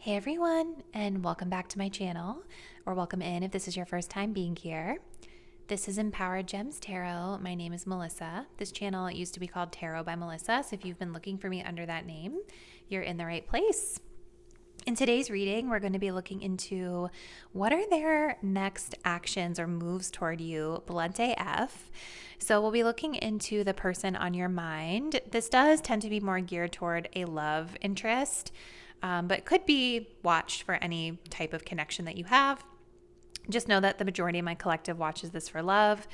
Hey everyone, and welcome back to my channel, or welcome in if this is your first time being here. This is Empowered Gems Tarot. My name is Melissa. This channel used to be called Tarot by Melissa, so if you've been looking for me under that name, you're in the right place. In today's reading, we're going to be looking into what are their next actions or moves toward you, blunt AF. So we'll be looking into the person on your mind. This does tend to be more geared toward a love interest, but could be watched for any type of connection that you have. Just know that the majority of my collective watches this for love,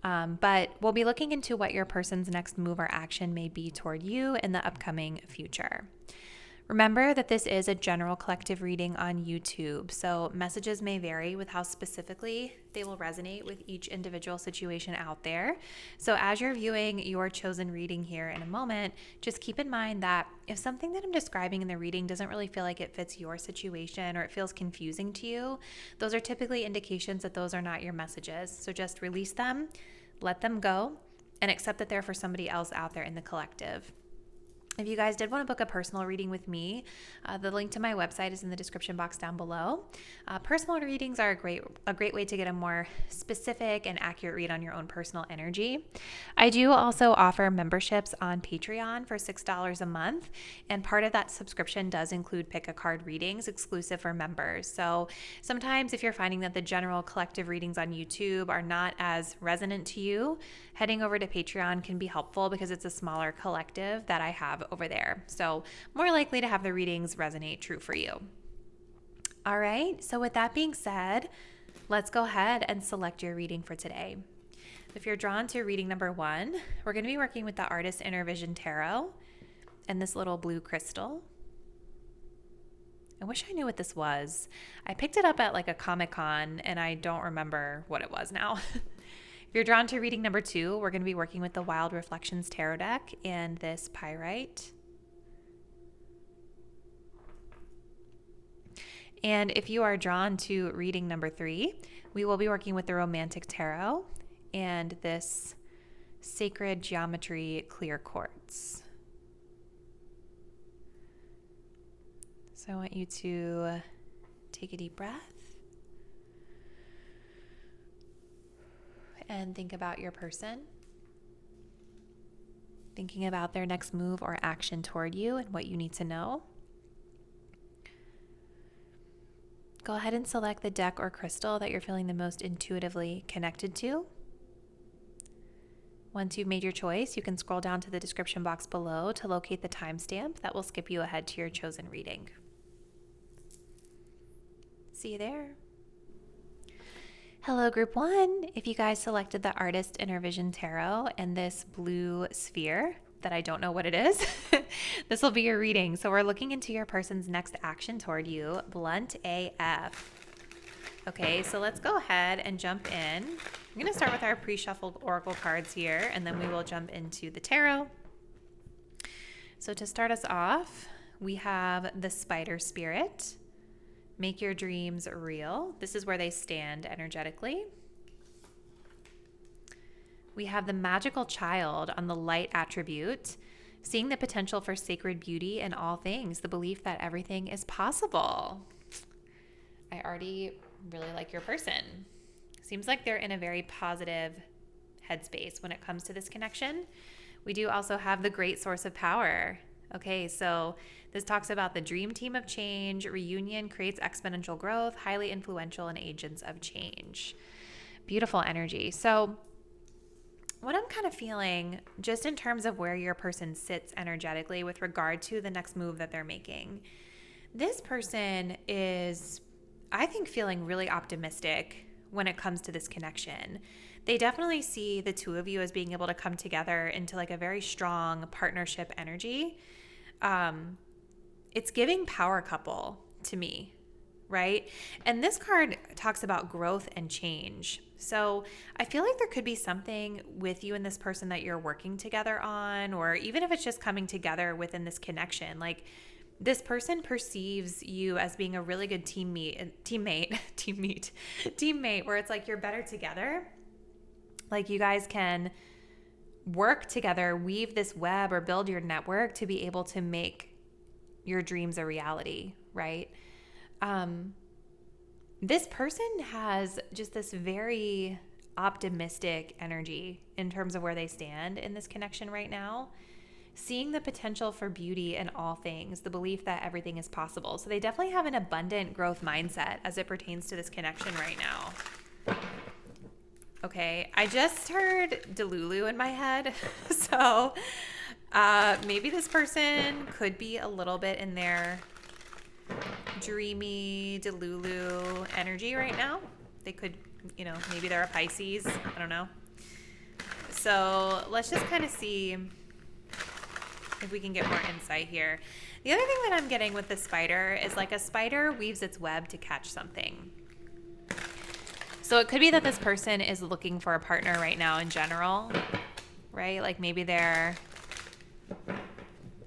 but we'll be looking into what your person's next move or action may be toward you in the upcoming future. Remember that this is a general collective reading on YouTube, so messages may vary with how specifically they will resonate with each individual situation out there. So as you're viewing your chosen reading here in a moment, just keep in mind that if something that I'm describing in the reading doesn't really feel like it fits your situation or it feels confusing to you, those are typically indications that those are not your messages. So just release them, let them go, and accept that they're for somebody else out there in the collective. If you guys did want to book a personal reading with me, the link to my website is in the description box down below. Personal readings are a great way to get a more specific and accurate read on your own personal energy. I do also offer memberships on Patreon for $6 a month, and part of that subscription does include pick a card readings exclusive for members. So sometimes if you're finding that the general collective readings on YouTube are not as resonant to you, heading over to Patreon can be helpful because it's a smaller collective that I have over there. So more likely to have the readings resonate true for you. All right, so with that being said, let's go ahead and select your reading for today. If you're drawn to reading number 1, we're going to be working with the Artist Inner Vision Tarot and this little blue crystal. I wish I knew what this was. I picked it up at like a Comic-Con and I don't remember what it was now. If you're drawn to reading number 2, we're going to be working with the Wild Reflections Tarot deck and this pyrite. And if you are drawn to reading number 3, we will be working with the Romantic Tarot and this Sacred Geometry Clear Quartz. So I want you to take a deep breath and think about your person, thinking about their next move or action toward you and what you need to know. Go ahead and select the deck or crystal that you're feeling the most intuitively connected to. Once you've made your choice, you can scroll down to the description box below to locate the timestamp that will skip you ahead to your chosen reading. See you there. Hello, group 1. If you guys selected the Artist Inner Vision Tarot and this blue sphere that I don't know what it is, this will be your reading. So we're looking into your person's next action toward you, blunt AF. Okay, so let's go ahead and jump in. I'm going to start with our pre-shuffled oracle cards here, and then we will jump into the tarot. So to start us off, we have the Spider Spirit. Make your dreams real. This is where they stand energetically. We have the Magical Child on the light attribute, seeing the potential for sacred beauty in all things, the belief that everything is possible. I already really like your person. Seems like they're in a very positive headspace when it comes to this connection. We do also have the Great Source of Power. Okay, so this talks about the dream team of change. Reunion creates exponential growth, highly influential and agents of change. Beautiful energy. So what I'm kind of feeling just in terms of where your person sits energetically with regard to the next move that they're making, this person is, I think, feeling really optimistic when it comes to this connection. They definitely see the two of you as being able to come together into like a very strong partnership energy. It's giving power couple to me, right? And this card talks about growth and change. So I feel like there could be something with you and this person that you're working together on, or even if it's just coming together within this connection, like this person perceives you as being a really good teammate, where it's like you're better together. Like you guys can work together, weave this web or build your network to be able to make your dreams a reality, right? This person has just this very optimistic energy in terms of where they stand in this connection right now, seeing the potential for beauty in all things, the belief that everything is possible. So they definitely have an abundant growth mindset as it pertains to this connection right now. Okay, I just heard Delulu in my head. So maybe this person could be a little bit in their dreamy Delulu energy right now. They could, maybe they're a Pisces. I don't know. So let's just kind of see if we can get more insight here. The other thing that I'm getting with the spider is like a spider weaves its web to catch something. So it could be that this person is looking for a partner right now in general, right? Like maybe they're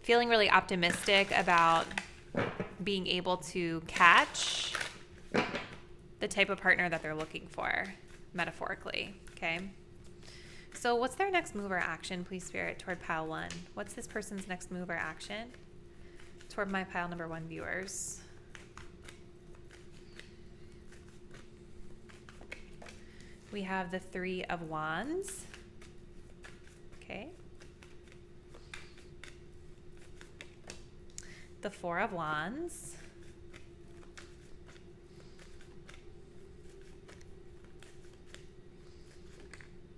feeling really optimistic about being able to catch the type of partner that they're looking for, metaphorically, okay? So what's their next move or action, please, Spirit, toward pile 1? What's this person's next move or action toward my pile number 1 viewers? We have the 3 of Wands, okay? The 4 of Wands.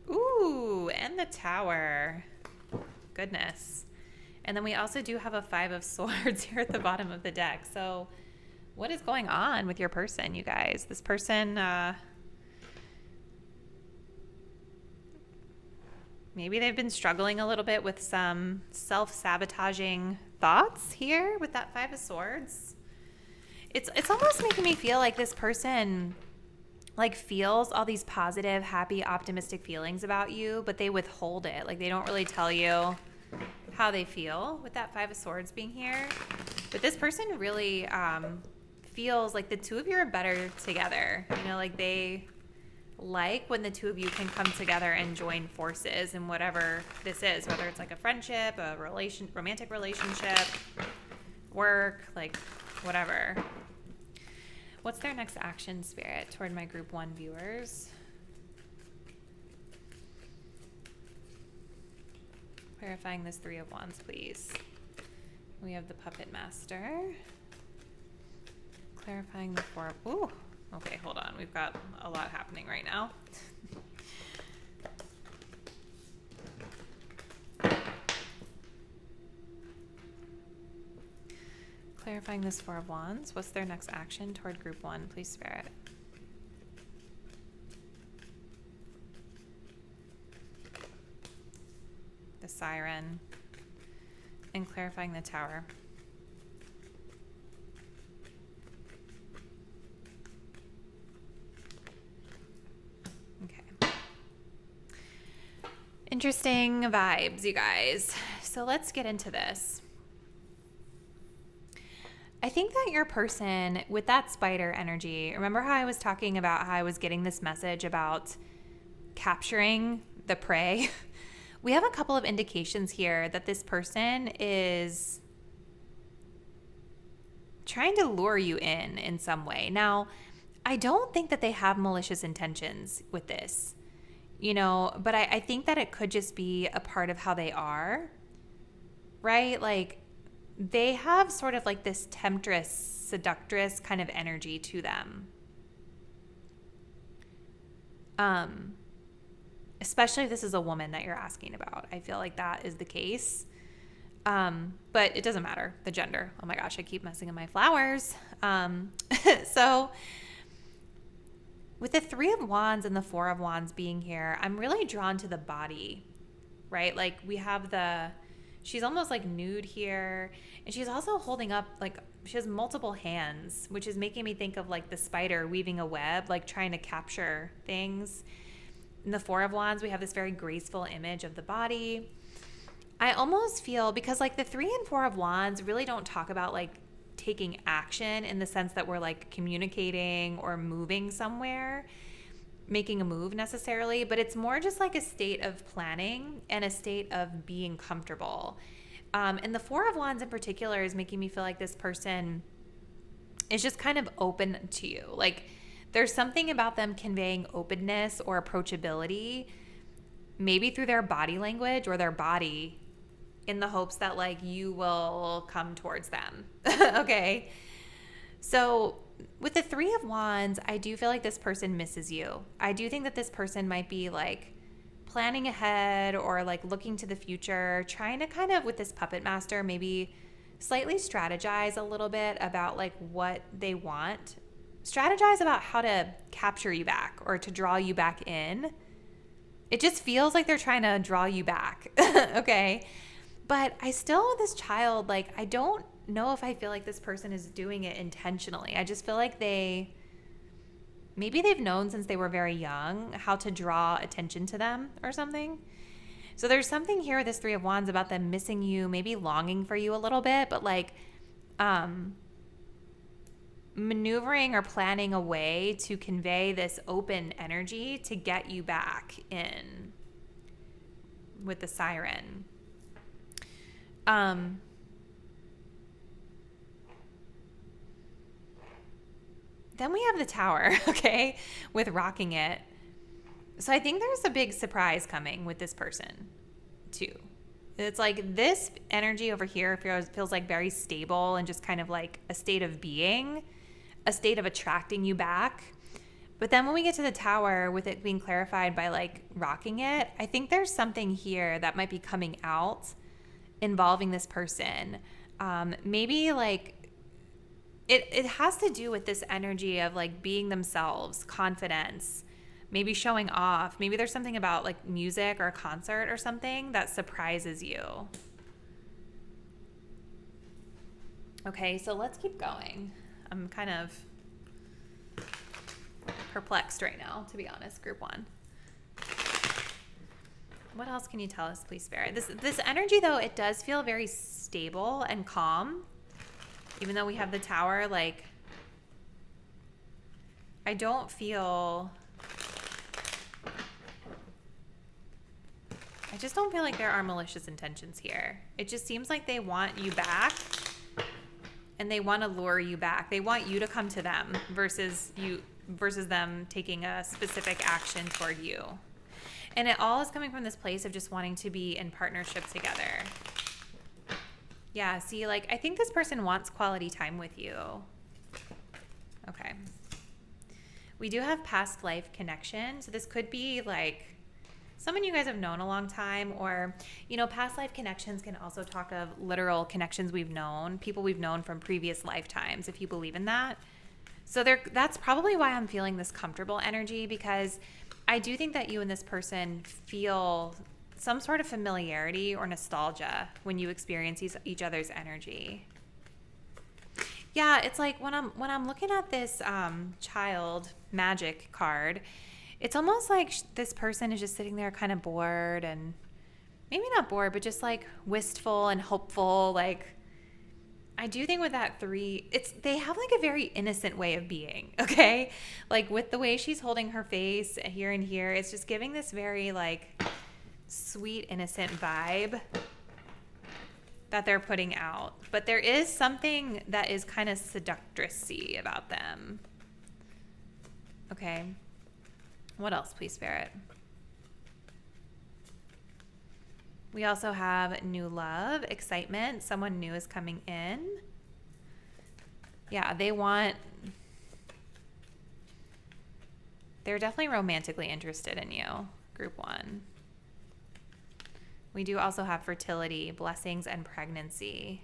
Ooh, and the Tower. Goodness. And then we also do have a 5 of Swords here at the bottom of the deck. So what is going on with your person, you guys? This person, maybe they've been struggling a little bit with some self-sabotaging thoughts here with that 5 of Swords. It's almost making me feel like this person like feels all these positive, happy, optimistic feelings about you, but they withhold it. Like they don't really tell you how they feel with that 5 of Swords being here. But this person really feels like the two of you are better together. Like they like when the two of you can come together and join forces in whatever this is, whether it's like a friendship, a romantic relationship, work, like whatever. What's their next action, Spirit, toward my group 1 viewers? Clarifying this 3 of Wands, please. We have the Puppet Master. Clarifying the 4 of... Ooh, okay, hold on. We've got a lot happening right now. Clarifying this 4 of Wands. What's their next action toward group 1, please, Spirit? The Siren. And clarifying the Tower. Okay. Interesting vibes, you guys. So let's get into this. I think that your person with that spider energy, remember how I was talking about how I was getting this message about capturing the prey? We have a couple of indications here that this person is trying to lure you in some way. Now, I don't think that they have malicious intentions with this, but I think that it could just be a part of how they are, right? Like, they have sort of like this temptress, seductress kind of energy to them. Especially if this is a woman that you're asking about. I feel like that is the case. But it doesn't matter, the gender. Oh my gosh, I keep messing up my flowers. So with the 3 of Wands and the 4 of Wands being here, I'm really drawn to the body, right? Like we have she's almost like nude here. And she's also holding up, like she has multiple hands, which is making me think of like the spider weaving a web, like trying to capture things. In the 4 of Wands, we have this very graceful image of the body. I almost feel, because like the 3 and 4 of Wands really don't talk about like taking action in the sense that we're like communicating or moving somewhere, making a move necessarily, but it's more just like a state of planning and a state of being comfortable. And the 4 of Wands in particular is making me feel like this person is just kind of open to you. Like there's something about them conveying openness or approachability, maybe through their body language or their body, in the hopes that like you will come towards them. Okay. So with the Three of Wands, I do feel like this person misses you. I do think that this person might be like planning ahead or like looking to the future, trying to kind of, with this puppet master, maybe slightly strategize a little bit about like what they want. Strategize about how to capture you back or to draw you back in. It just feels like they're trying to draw you back. Okay. But I still, with this child, like, I don't know if I feel like this person is doing it intentionally. I just feel like maybe they've known since they were very young how to draw attention to them or something. So there's something here with this Three of Wands about them missing you, maybe longing for you a little bit, but like maneuvering or planning a way to convey this open energy to get you back in with the Siren. Then we have the Tower, okay, with rocking it. So I think there's a big surprise coming with this person too. It's like this energy over here feels like very stable and just kind of like a state of being, a state of attracting you back. But then when we get to the Tower, with it being clarified by like rocking it, I think there's something here that might be coming out involving this person. Maybe like it has to do with this energy of like being themselves, confidence, maybe showing off. Maybe there's something about like music or a concert or something that surprises you. Okay, so let's keep going. I'm kind of perplexed right now, to be honest, group one. What else can you tell us, please, Spirit? This energy, though, it does feel very stable and calm. Even though we have the Tower, like, I don't feel... I just don't feel like there are malicious intentions here. It just seems like they want you back and they want to lure you back. They want you to come to them versus them taking a specific action toward you. And it all is coming from this place of just wanting to be in partnership together. Yeah, see, like, I think this person wants quality time with you. Okay. We do have past life connection. So this could be, like, someone you guys have known a long time, or, you know, past life connections can also talk of literal connections we've known, people we've known from previous lifetimes, if you believe in that. So that's probably why I'm feeling this comfortable energy, because I do think that you and this person feel some sort of familiarity or nostalgia when you experience each other's energy. Yeah, it's like when I'm looking at this child magic card, it's almost like this person is just sitting there kind of bored, and maybe not bored, but just like wistful and hopeful. Like, I do think with that three, they have like a very innocent way of being, okay? Like with the way she's holding her face here and here, it's just giving this very like sweet, innocent vibe that they're putting out. But there is something that is kind of seductress-y about them. Okay. What else, please, Spirit? We also have new love, excitement. Someone new is coming in. Yeah, they're definitely romantically interested in you, group one. We do also have fertility, blessings, and pregnancy.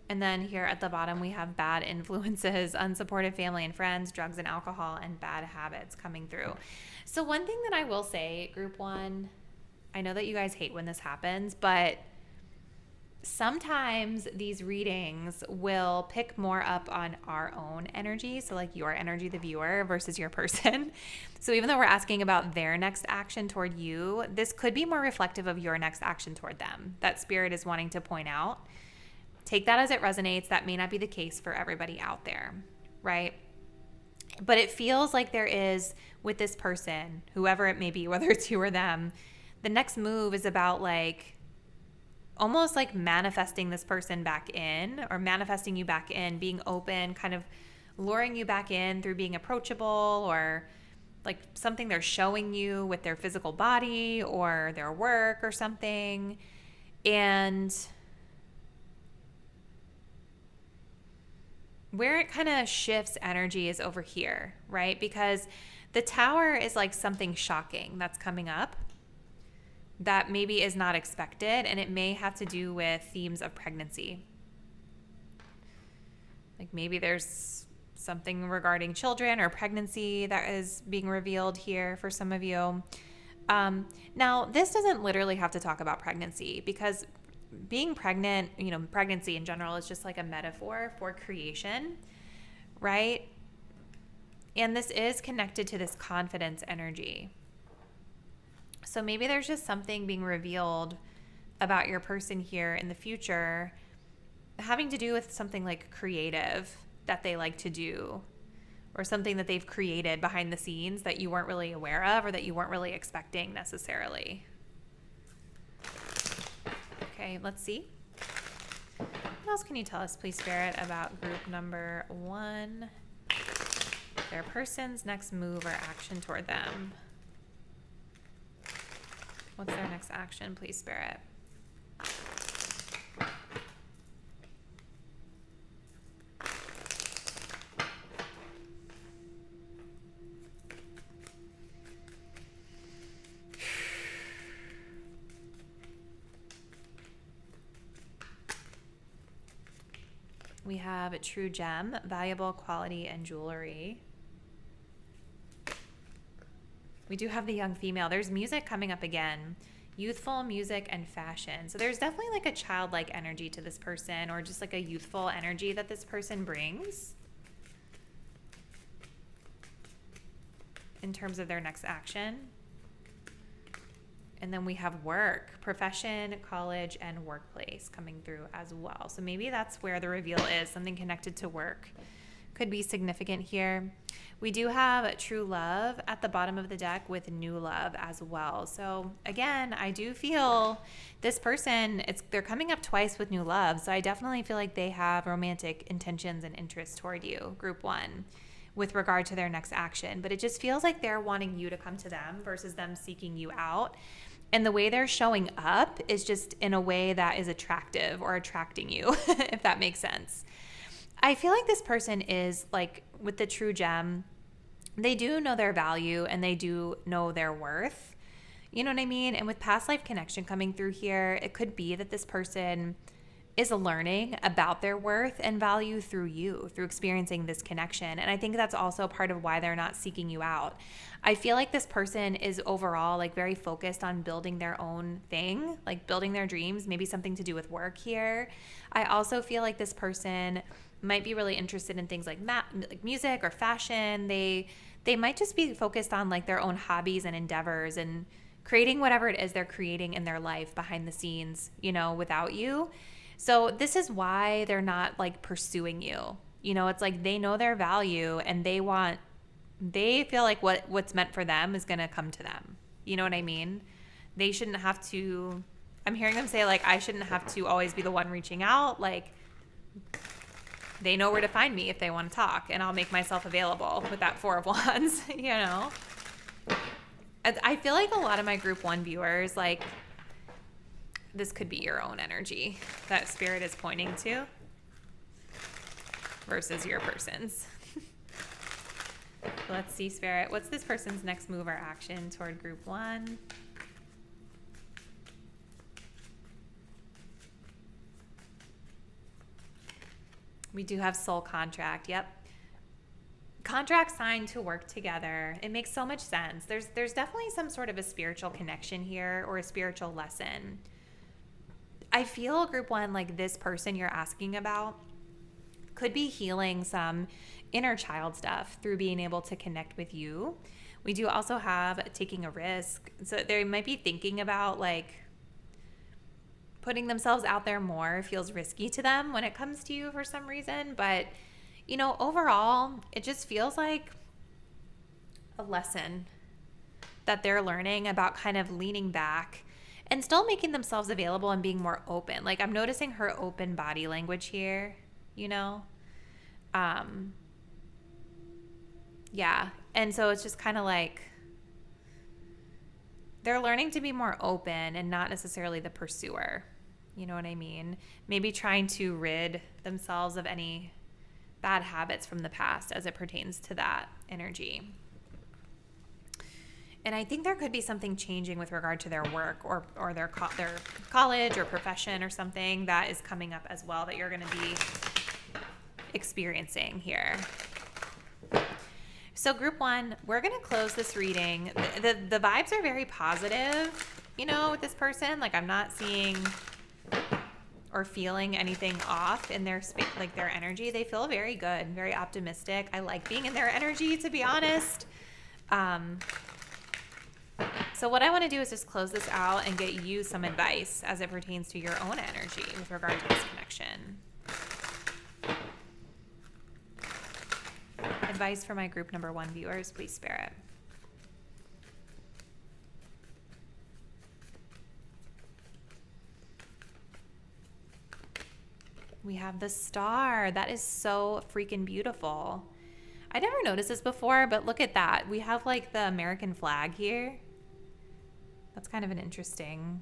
And then here at the bottom, we have bad influences, unsupportive family and friends, drugs and alcohol, and bad habits coming through. So one thing that I will say, group one, I know that you guys hate when this happens, but sometimes these readings will pick more up on our own energy. So like your energy, the viewer, versus your person. So even though we're asking about their next action toward you, this could be more reflective of your next action toward them. That Spirit is wanting to point out. Take that as it resonates. That may not be the case for everybody out there, right? But it feels like there is, with this person, whoever it may be, whether it's you or them, the next move is about like almost like manifesting this person back in, or manifesting you back in, being open, kind of luring you back in through being approachable, or like something they're showing you with their physical body or their work or something. And where it kind of shifts energy is over here, right? Because the Tower is like something shocking that's coming up that maybe is not expected, and it may have to do with themes of pregnancy. Like maybe there's something regarding children or pregnancy that is being revealed here for some of you. Now, this doesn't literally have to talk about pregnancy, because being pregnant, pregnancy in general is just like a metaphor for creation, right? And this is connected to this confidence energy. So maybe there's just something being revealed about your person here in the future having to do with something like creative that they like to do, or something that they've created behind the scenes that you weren't really aware of, or that you weren't really expecting necessarily. Okay, let's see. What else can you tell us, please, Spirit, about group number 1? Their person's next move or action toward them. What's their next action, please, Spirit? We have a true gem, valuable quality, and jewelry. We do have the young female. There's music coming up again. Youthful music and fashion. So there's definitely like a childlike energy to this person, or just like a youthful energy that this person brings in terms of their next action. And then we have work, profession, college, and workplace coming through as well. So maybe that's where the reveal is, something connected to work. Could be significant here. We do have true love at the bottom of the deck with new love as well. So again, I do feel this person, they're coming up twice with new love. So I definitely feel like they have romantic intentions and interests toward you, group 1, with regard to their next action. But it just feels like they're wanting you to come to them versus them seeking you out. And the way they're showing up is just in a way that is attractive or attracting you, if that makes sense. I feel like this person is like, with the true gem, they do know their value and they do know their worth. You know what I mean? And with past life connection coming through here, it could be that this person is learning about their worth and value through you, through experiencing this connection. And I think that's also part of why they're not seeking you out. I feel like this person is overall like very focused on building their own thing, like building their dreams, maybe something to do with work here. I also feel like this person might be really interested in things like music or fashion. They might just be focused on like their own hobbies and endeavors and creating whatever it is they're creating in their life behind the scenes, without you. So this is why they're not like pursuing you. It's like they know their value and they feel like what's meant for them is going to come to them. You know what I mean? They shouldn't have to, I'm hearing them say like, I shouldn't have to always be the one reaching out. Like, they know where to find me if they want to talk, and I'll make myself available with that 4 of Wands, I feel like a lot of my group 1 viewers, like, this could be your own energy that Spirit is pointing to versus your person's. Let's see, Spirit. What's this person's next move or action toward group 1? We do have soul contract. Yep. Contract signed to work together. It makes so much sense. There's definitely some sort of a spiritual connection here, or a spiritual lesson. I feel group 1, like this person you're asking about, could be healing some inner child stuff through being able to connect with you. We do also have taking a risk. So they might be thinking about like putting themselves out there more feels risky to them when it comes to you for some reason. But, overall, it just feels like a lesson that they're learning about kind of leaning back and still making themselves available and being more open. Like I'm noticing her open body language here, you know? Yeah. And so it's just kind of like they're learning to be more open and not necessarily the pursuer. You know what I mean? Maybe trying to rid themselves of any bad habits from the past as it pertains to that energy. And I think there could be something changing with regard to their work or their college or profession or something that is coming up as well that you're going to be experiencing here. So group 1, we're going to close this reading. The vibes are very positive, you know, with this person. Like I'm not seeing or feeling anything off in their space, like their energy. They feel very good, very optimistic. I like being in their energy, to be honest. So what I want to do is just close this out and get you some advice as it pertains to your own energy with regard to this connection. Advice for my group number 1 viewers, please, Spirit. We have the star. That is so freaking beautiful. I never noticed this before, but look at that. We have like the American flag here. That's kind of an interesting,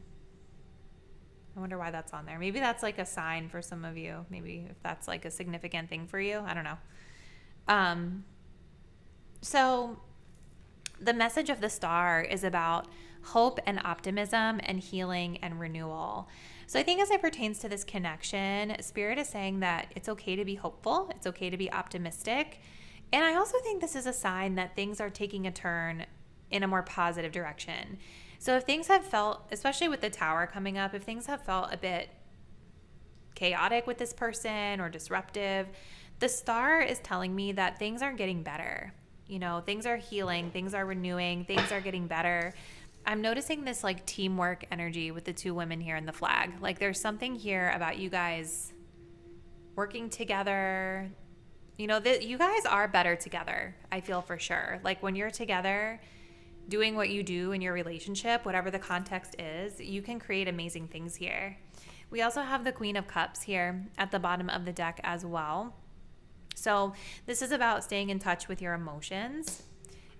I wonder why that's on there. Maybe that's like a sign for some of you. Maybe if that's like a significant thing for you. I don't know. So the message of the star is about hope and optimism and healing and renewal. So I think as it pertains to this connection, Spirit is saying that it's okay to be hopeful. It's okay to be optimistic. And I also think this is a sign that things are taking a turn in a more positive direction. So if things have felt, especially with the Tower coming up, if things have felt a bit chaotic with this person or disruptive, the star is telling me that things are getting better. You know, things are healing, things are renewing, things are getting better. I'm noticing this like teamwork energy with the 2 women here in the flag. Like there's something here about you guys working together. You know, you guys are better together, I feel for sure. Like when you're together doing what you do in your relationship, whatever the context is, you can create amazing things here. We also have the Queen of Cups here at the bottom of the deck as well. So this is about staying in touch with your emotions.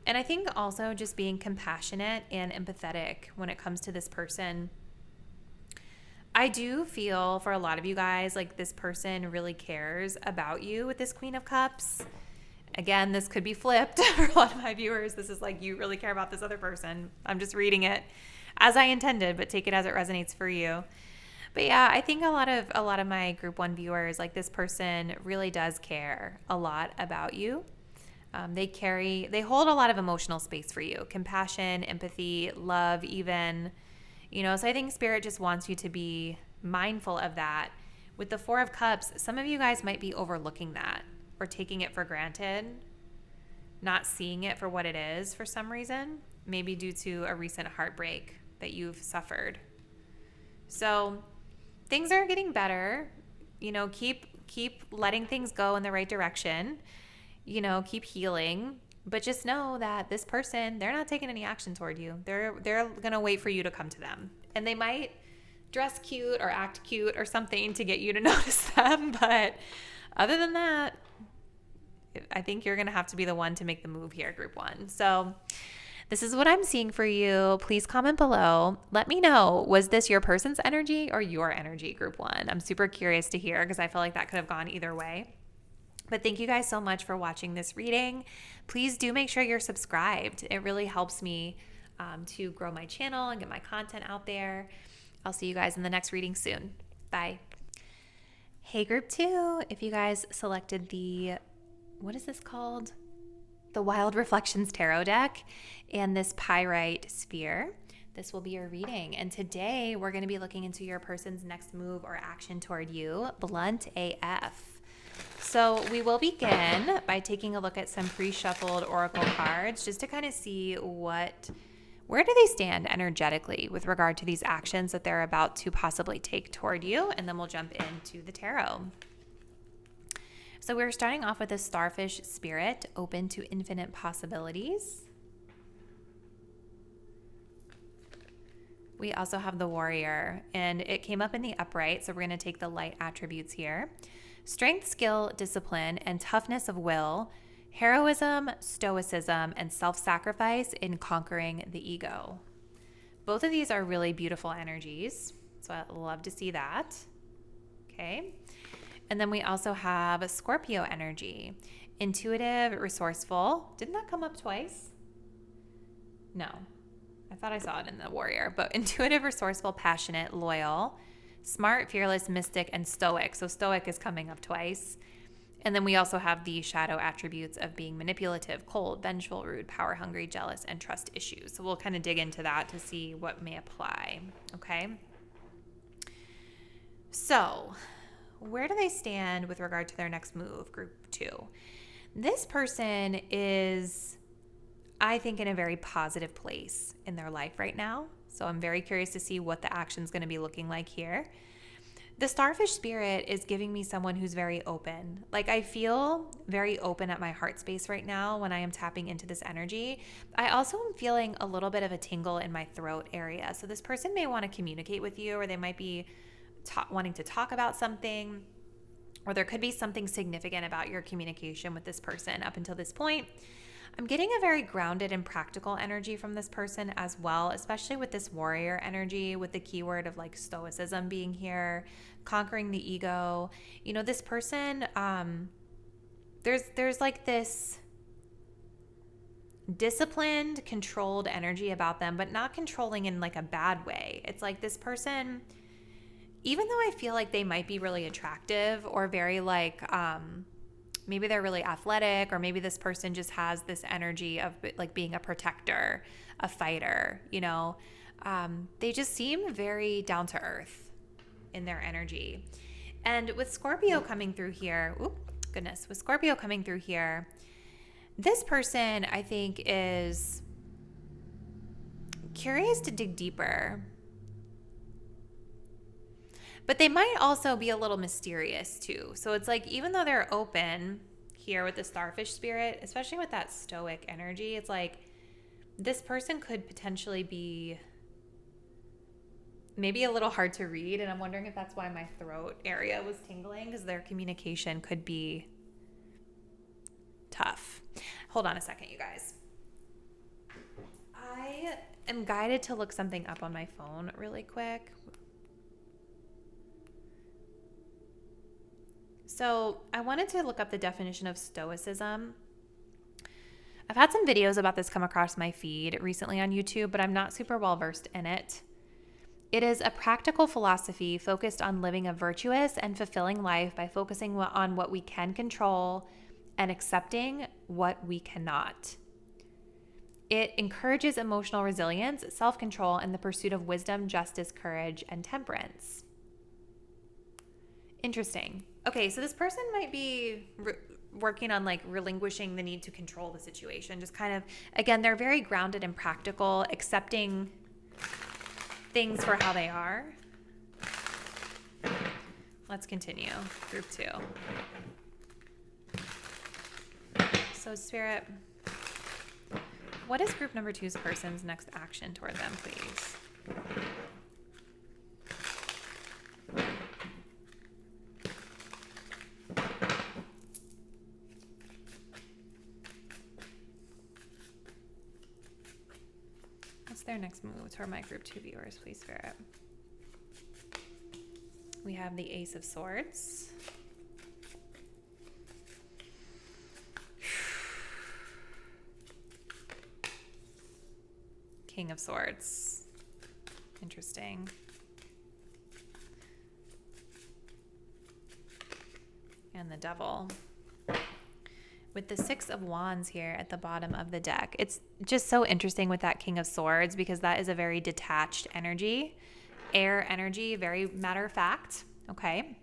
And I think also just being compassionate and empathetic when it comes to this person. I do feel for a lot of you guys like this person really cares about you with this Queen of Cups. Again, this could be flipped for a lot of my viewers. This is like you really care about this other person. I'm just reading it as I intended, but take it as it resonates for you. But yeah, I think a lot of my group 1 viewers, like this person really does care a lot about you. They hold a lot of emotional space for you, compassion, empathy, love, even, you know, so I think Spirit just wants you to be mindful of that. With the 4 of Cups, some of you guys might be overlooking that or taking it for granted, not seeing it for what it is for some reason, maybe due to a recent heartbreak that you've suffered. So things are getting better. You know, keep letting things go in the right direction. You know, keep healing, but just know that this person, they're not taking any action toward you. They're going to wait for you to come to them. And they might dress cute or act cute or something to get you to notice them. But other than that, I think you're going to have to be the one to make the move here, group 1. So this is what I'm seeing for you. Please comment below. Let me know, was this your person's energy or your energy, group 1? I'm super curious to hear because I feel like that could have gone either way. But thank you guys so much for watching this reading. Please do make sure you're subscribed. It really helps me to grow my channel and get my content out there. I'll see you guys in the next reading soon. Bye. Hey, group 2, if you guys selected the, what is this called? The Wild Reflections Tarot deck and this Pyrite Sphere, this will be your reading. And today we're going to be looking into your person's next move or action toward you, Blunt AF. So we will begin by taking a look at some pre-shuffled oracle cards just to kind of see where do they stand energetically with regard to these actions that they're about to possibly take toward you, and then we'll jump into the tarot. So we're starting off with a starfish spirit, open to infinite possibilities. We also have the warrior, and it came up in the upright, so we're going to take the light attributes here. Strength, skill, discipline, and toughness of will, heroism, stoicism, and self-sacrifice in conquering the ego. Both of these are really beautiful energies, so I love to see that. Okay. And then we also have Scorpio energy, intuitive, resourceful. Didn't that come up twice? No. I thought I saw it in the warrior, but intuitive, resourceful, passionate, loyal, smart, fearless, mystic, and stoic. So stoic is coming up twice. And then we also have the shadow attributes of being manipulative, cold, vengeful, rude, power hungry, jealous, and trust issues. So we'll kind of dig into that to see what may apply. Okay. So where do they stand with regard to their next move, group 2? This person is, I think, in a very positive place in their life right now. So I'm very curious to see what the action is going to be looking like here. The starfish spirit is giving me someone who's very open. Like, I feel very open at my heart space right now when I am tapping into this energy. I also am feeling a little bit of a tingle in my throat area. So this person may want to communicate with you, or they might be wanting to talk about something, or there could be something significant about your communication with this person up until this point. I'm getting a very grounded and practical energy from this person as well, especially with this warrior energy, with the keyword of like stoicism being here, conquering the ego. You know, this person, there's like this disciplined, controlled energy about them, but not controlling in like a bad way. It's like this person, even though I feel like they might be really attractive or very like, maybe they're really athletic, or maybe this person just has this energy of like being a protector, a fighter, you know, they just seem very down to earth in their energy. And with Scorpio coming through here, with Scorpio coming through here, this person I think is curious to dig deeper, but they might also be a little mysterious too. So it's like, even though they're open here with the starfish spirit, especially with that stoic energy, it's like this person could potentially be maybe a little hard to read. And I'm wondering if that's why my throat area was tingling, because their communication could be tough. Hold on a second, you guys. I am guided to look something up on my phone really quick. So I wanted to look up the definition of stoicism. I've had some videos about this come across my feed recently on YouTube, but I'm not super well versed in it. It is a practical philosophy focused on living a virtuous and fulfilling life by focusing on what we can control and accepting what we cannot. It encourages emotional resilience, self-control, and the pursuit of wisdom, justice, courage, and temperance. Interesting. Okay, so this person might be working on like relinquishing the need to control the situation. Just kind of, again, they're very grounded and practical, accepting things for how they are. Let's continue. Group 2. So Spirit, what is group number 2's person's next action toward them, please? Their next move toward my group 2 viewers, please, Spirit. We have the Ace of Swords. King of Swords. Interesting. And the Devil. With the Six of Wands here at the bottom of the deck. It's just so interesting with that King of Swords, because that is a very detached energy, air energy, very matter of fact. Okay.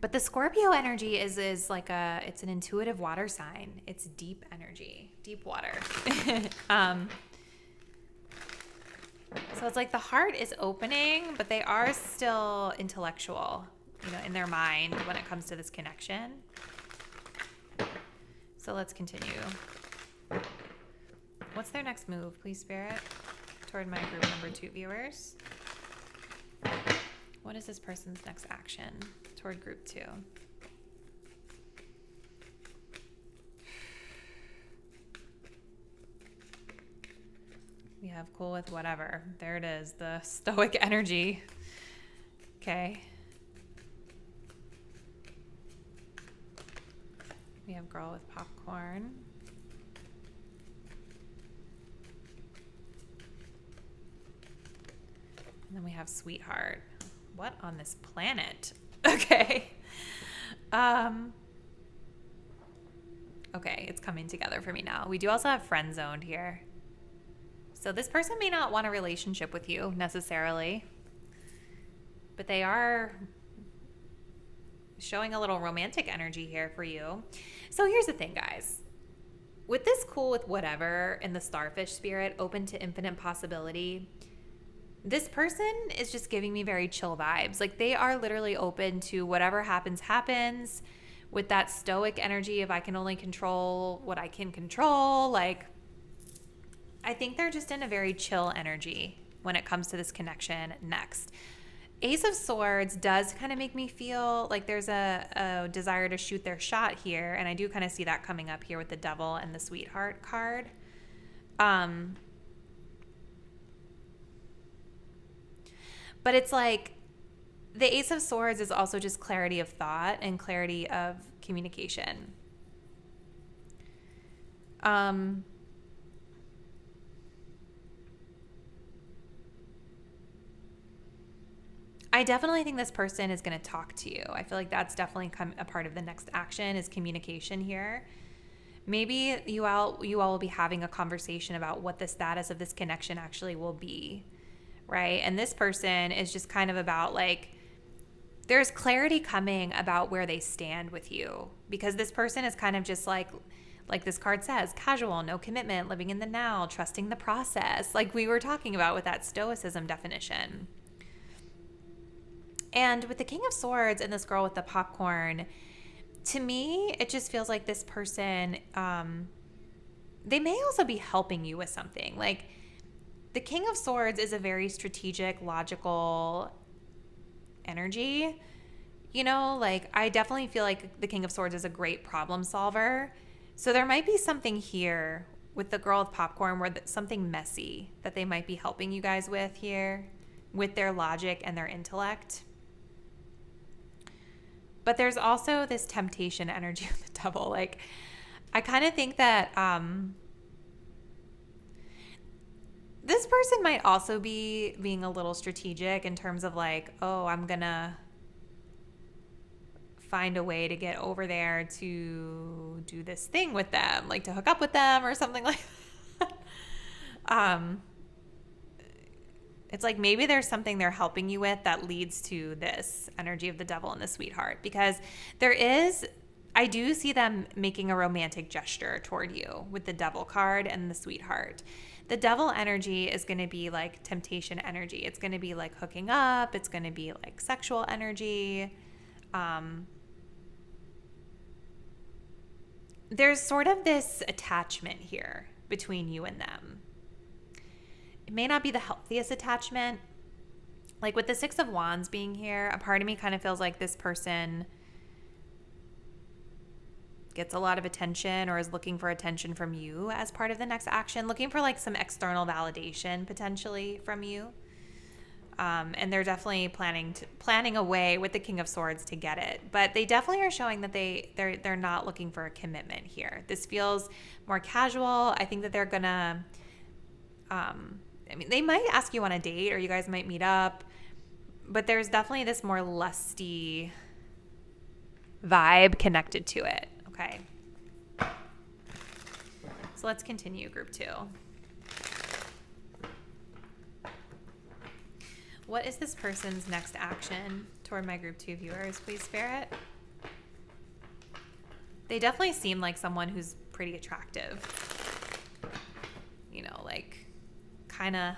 But the Scorpio energy is like it's an intuitive water sign. It's deep energy, deep water. So it's like the heart is opening, but they are still intellectual, you know, in their mind when it comes to this connection. So let's continue. What's their next move, please, Spirit, toward my group number 2 viewers. What is this person's next action toward group 2? We have cool with whatever. There it is, the stoic energy. Okay. We have girl with popcorn. And then we have sweetheart. What on this planet? Okay. Okay, it's coming together for me now. We do also have friend zoned here. So this person may not want a relationship with you necessarily, but they are showing a little romantic energy here for you. So here's the thing, guys. With this cool with whatever in the starfish spirit, open to infinite possibility, this person is just giving me very chill vibes. Like they are literally open to whatever happens, happens with that stoic energy of I can only control what I can control. Like I think they're just in a very chill energy when it comes to this connection next. Ace of Swords does kind of make me feel like there's a desire to shoot their shot here. And I do kind of see that coming up here with the Devil and the Sweetheart card. But it's like the Ace of Swords is also just clarity of thought and clarity of communication. I definitely think this person is going to talk to you. I feel like that's definitely a part of the next action is communication here. Maybe you all will be having a conversation about what the status of this connection actually will be, right? And this person is just kind of about like, there's clarity coming about where they stand with you because this person is kind of just like this card says, casual, no commitment, living in the now, trusting the process, like we were talking about with that stoicism definition. And with the King of Swords and this girl with the popcorn, to me, it just feels like this person, they may also be helping you with something. Like the King of Swords is a very strategic, logical energy. You know, like I definitely feel like the King of Swords is a great problem solver. So there might be something here with the girl with popcorn where something messy that they might be helping you guys with here with their logic and their intellect. But there's also this temptation energy of the Devil. Like, I kind of think that this person might also be being a little strategic in terms of like, oh, I'm going to find a way to get over there to do this thing with them, like to hook up with them or something like that. It's like maybe there's something they're helping you with that leads to this energy of the Devil and the Sweetheart, because I do see them making a romantic gesture toward you with the Devil card and the Sweetheart. The Devil energy is going to be like temptation energy. It's going to be like hooking up. It's going to be like sexual energy. There's sort of this attachment here between you and them. It may not be the healthiest attachment. Like with the Six of Wands being here, a part of me kind of feels like this person gets a lot of attention or is looking for attention from you as part of the next action, looking for like some external validation potentially from you. And they're definitely planning a way with the King of Swords to get it. But they definitely are showing that they're not looking for a commitment here. This feels more casual. I think that they're gonna they might ask you on a date or you guys might meet up, but there's definitely this more lusty vibe connected to it. Okay. So let's continue group 2. What is this person's next action toward my group 2 viewers, please, Spirit? They definitely seem like someone who's pretty attractive. You know, like kind of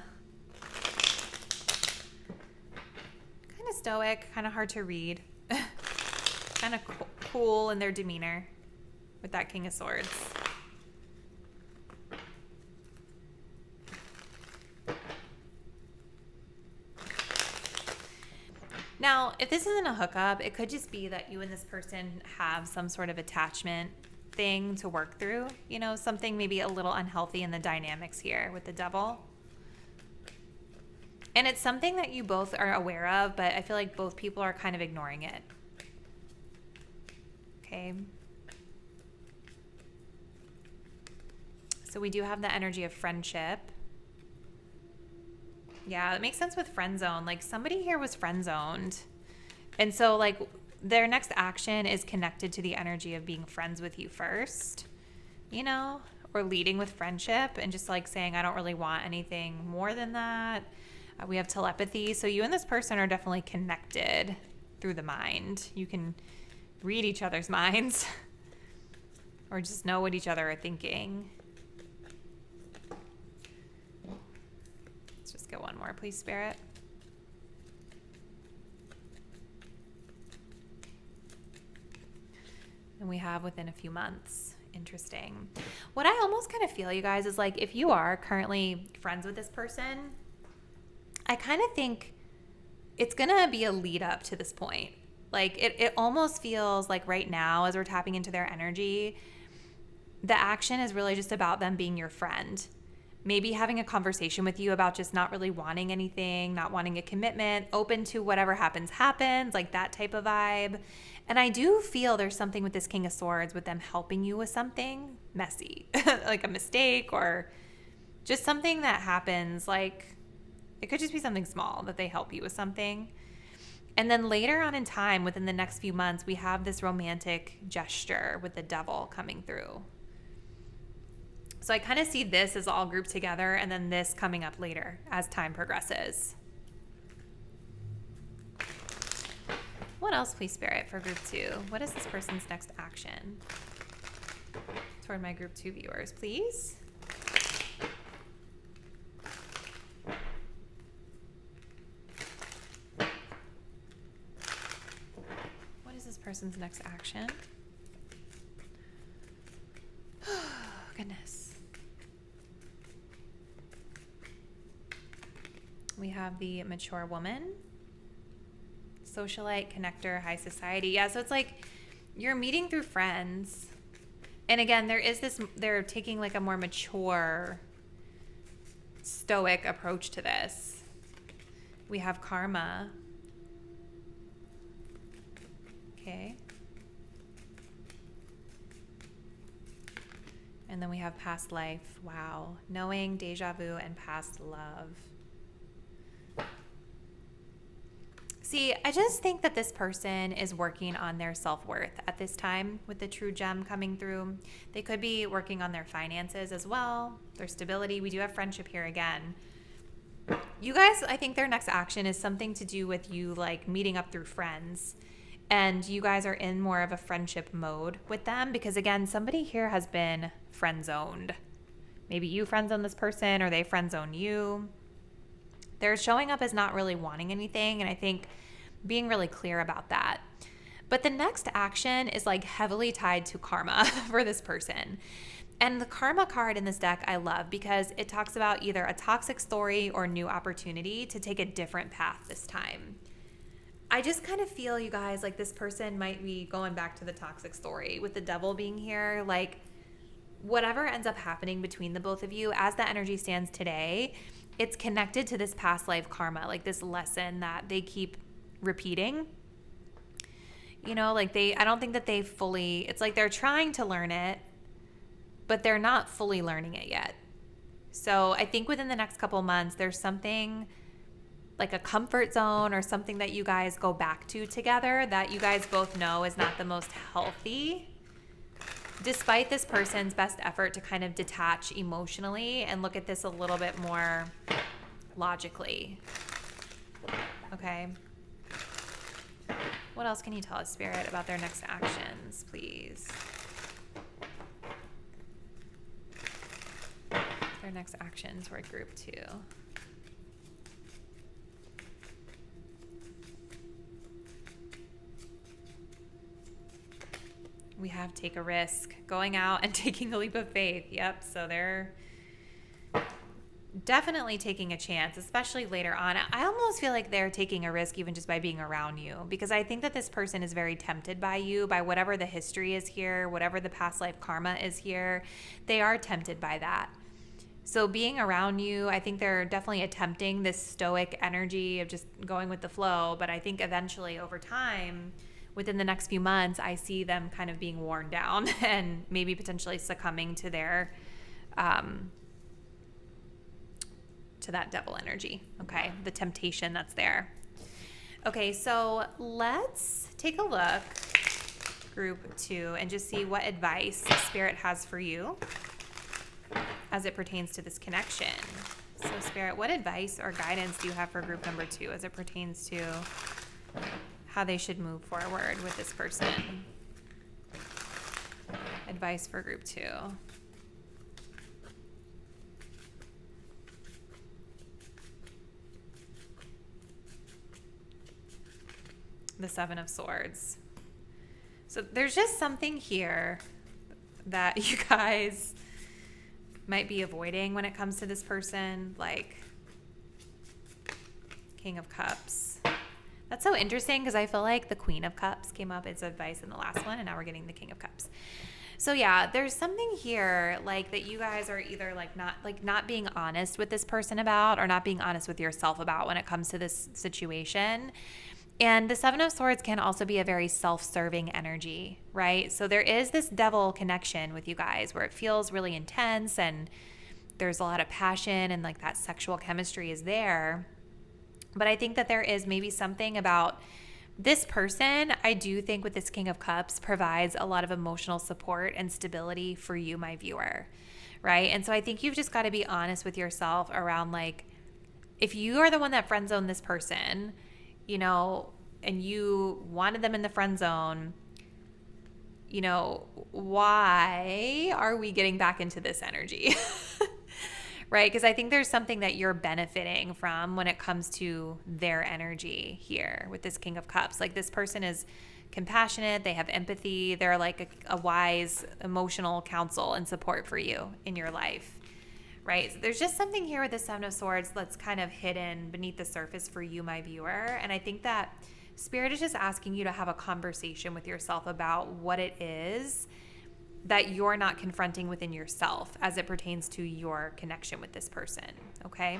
stoic, kind of hard to read, kind of cool in their demeanor with that King of if this isn't a hookup, it could just be that you and this person have some sort of attachment thing to work through, you know, something maybe a little unhealthy in the dynamics here with the Devil. And it's something that you both are aware of, but I feel like both people are kind of ignoring it. Okay. So we do have the energy of friendship. Yeah, it makes sense with friend zone. Like somebody here was friend zoned. And so like their next action is connected to the energy of being friends with you first, you know, or leading with friendship and just like saying, I don't really want anything more than that. We have telepathy. So you and this person are definitely connected through the mind. You can read each other's minds or just know what each other are thinking. Let's just get one more, please, Spirit. And we have within a few months. Interesting. What I almost kind of feel, you guys, is like if you are currently friends with this person, I kind of think it's going to be a lead up to this point. Like it almost feels like right now as we're tapping into their energy, the action is really just about them being your friend. Maybe having a conversation with you about just not really wanting anything, not wanting a commitment, open to whatever happens, like that type of vibe. And I do feel there's something with this King of Swords with them helping you with something messy, like a mistake or just something that happens. Like it could just be something small that they help you with something. And then later on in time, within the next few months, we have this romantic gesture with the Devil coming through. So I kind of see this as all grouped together and then this coming up later as time progresses. What else, please, Spirit, for group 2? What is this person's next action? Toward my group 2 viewers, please. What is this person's next action? Oh, goodness. We have the mature woman, socialite, connector, high society. Yeah, so it's like you're meeting through friends. And again, there is this, they're taking like a more mature, stoic approach to this. We have karma. Okay. And then we have past life. Wow. Knowing, deja vu, and past love. See, I just think that this person is working on their self-worth at this time with the true gem coming through. They could be working on their finances as well, their stability. We do have friendship here again. You guys, I think their next action is something to do with you like meeting up through friends. And you guys are in more of a friendship mode with them because, again, somebody here has been friend-zoned. Maybe you friend-zone this person or they friend-zone you. They're showing up as not really wanting anything, and I think being really clear about that. But the next action is like heavily tied to karma for this person. And the karma card in this deck I love because it talks about either a toxic story or new opportunity to take a different path this time. I just kind of feel, you guys, like this person might be going back to the toxic story with the Devil being here. Like whatever ends up happening between the both of you as the energy stands today, it's connected to this past life karma, like this lesson that they keep repeating. You know, like I don't think that they fully, it's like they're trying to learn it, but they're not fully learning it yet. So I think within the next couple months, there's something like a comfort zone or something that you guys go back to together that you guys both know is not the most healthy, despite this person's best effort to kind of detach emotionally and look at this a little bit more logically. Okay. What else can you tell us, Spirit, about their next actions, please? Their next actions were group 2. We have take a risk, going out and taking a leap of faith. Yep, so they're definitely taking a chance, especially later on. I almost feel like they're taking a risk even just by being around you, because I think that this person is very tempted by you, by whatever the history is here, whatever the past life karma is here. They are tempted by that. So being around you, I think they're definitely attempting this stoic energy of just going with the flow. But I think eventually over time, within the next few months, I see them kind of being worn down and maybe potentially succumbing to their to that devil energy, okay? The temptation that's there. Okay, so let's take a look, group 2, and just see what advice Spirit has for you as it pertains to this connection. So Spirit, what advice or guidance do you have for group number 2 as it pertains to how they should move forward with this person? Advice for group 2. The 7 of Swords. So there's just something here that you guys might be avoiding when it comes to this person, like King of Cups. That's so interesting because I feel like the Queen of Cups came up as advice in the last one, and now we're getting the King of Cups. So yeah, there's something here like that you guys are either not being honest with this person about, or not being honest with yourself about when it comes to this situation. And the 7 of Swords can also be a very self-serving energy, right? So there is this devil connection with you guys where it feels really intense and there's a lot of passion and like that sexual chemistry is there. But I think that there is maybe something about this person, I do think with this King of Cups, provides a lot of emotional support and stability for you, my viewer, right? And so I think you've just got to be honest with yourself around like, if you are the one that friend zoned this person, you know, and you wanted them in the friend zone, you know, why are we getting back into this energy? Right? Because I think there's something that you're benefiting from when it comes to their energy here with this King of Cups. Like this person is compassionate, they have empathy, they're like a wise emotional counsel and support for you in your life. Right? So there's just something here with the 7 of Swords that's kind of hidden beneath the surface for you, my viewer. And I think that Spirit is just asking you to have a conversation with yourself about what it is that you're not confronting within yourself as it pertains to your connection with this person, okay?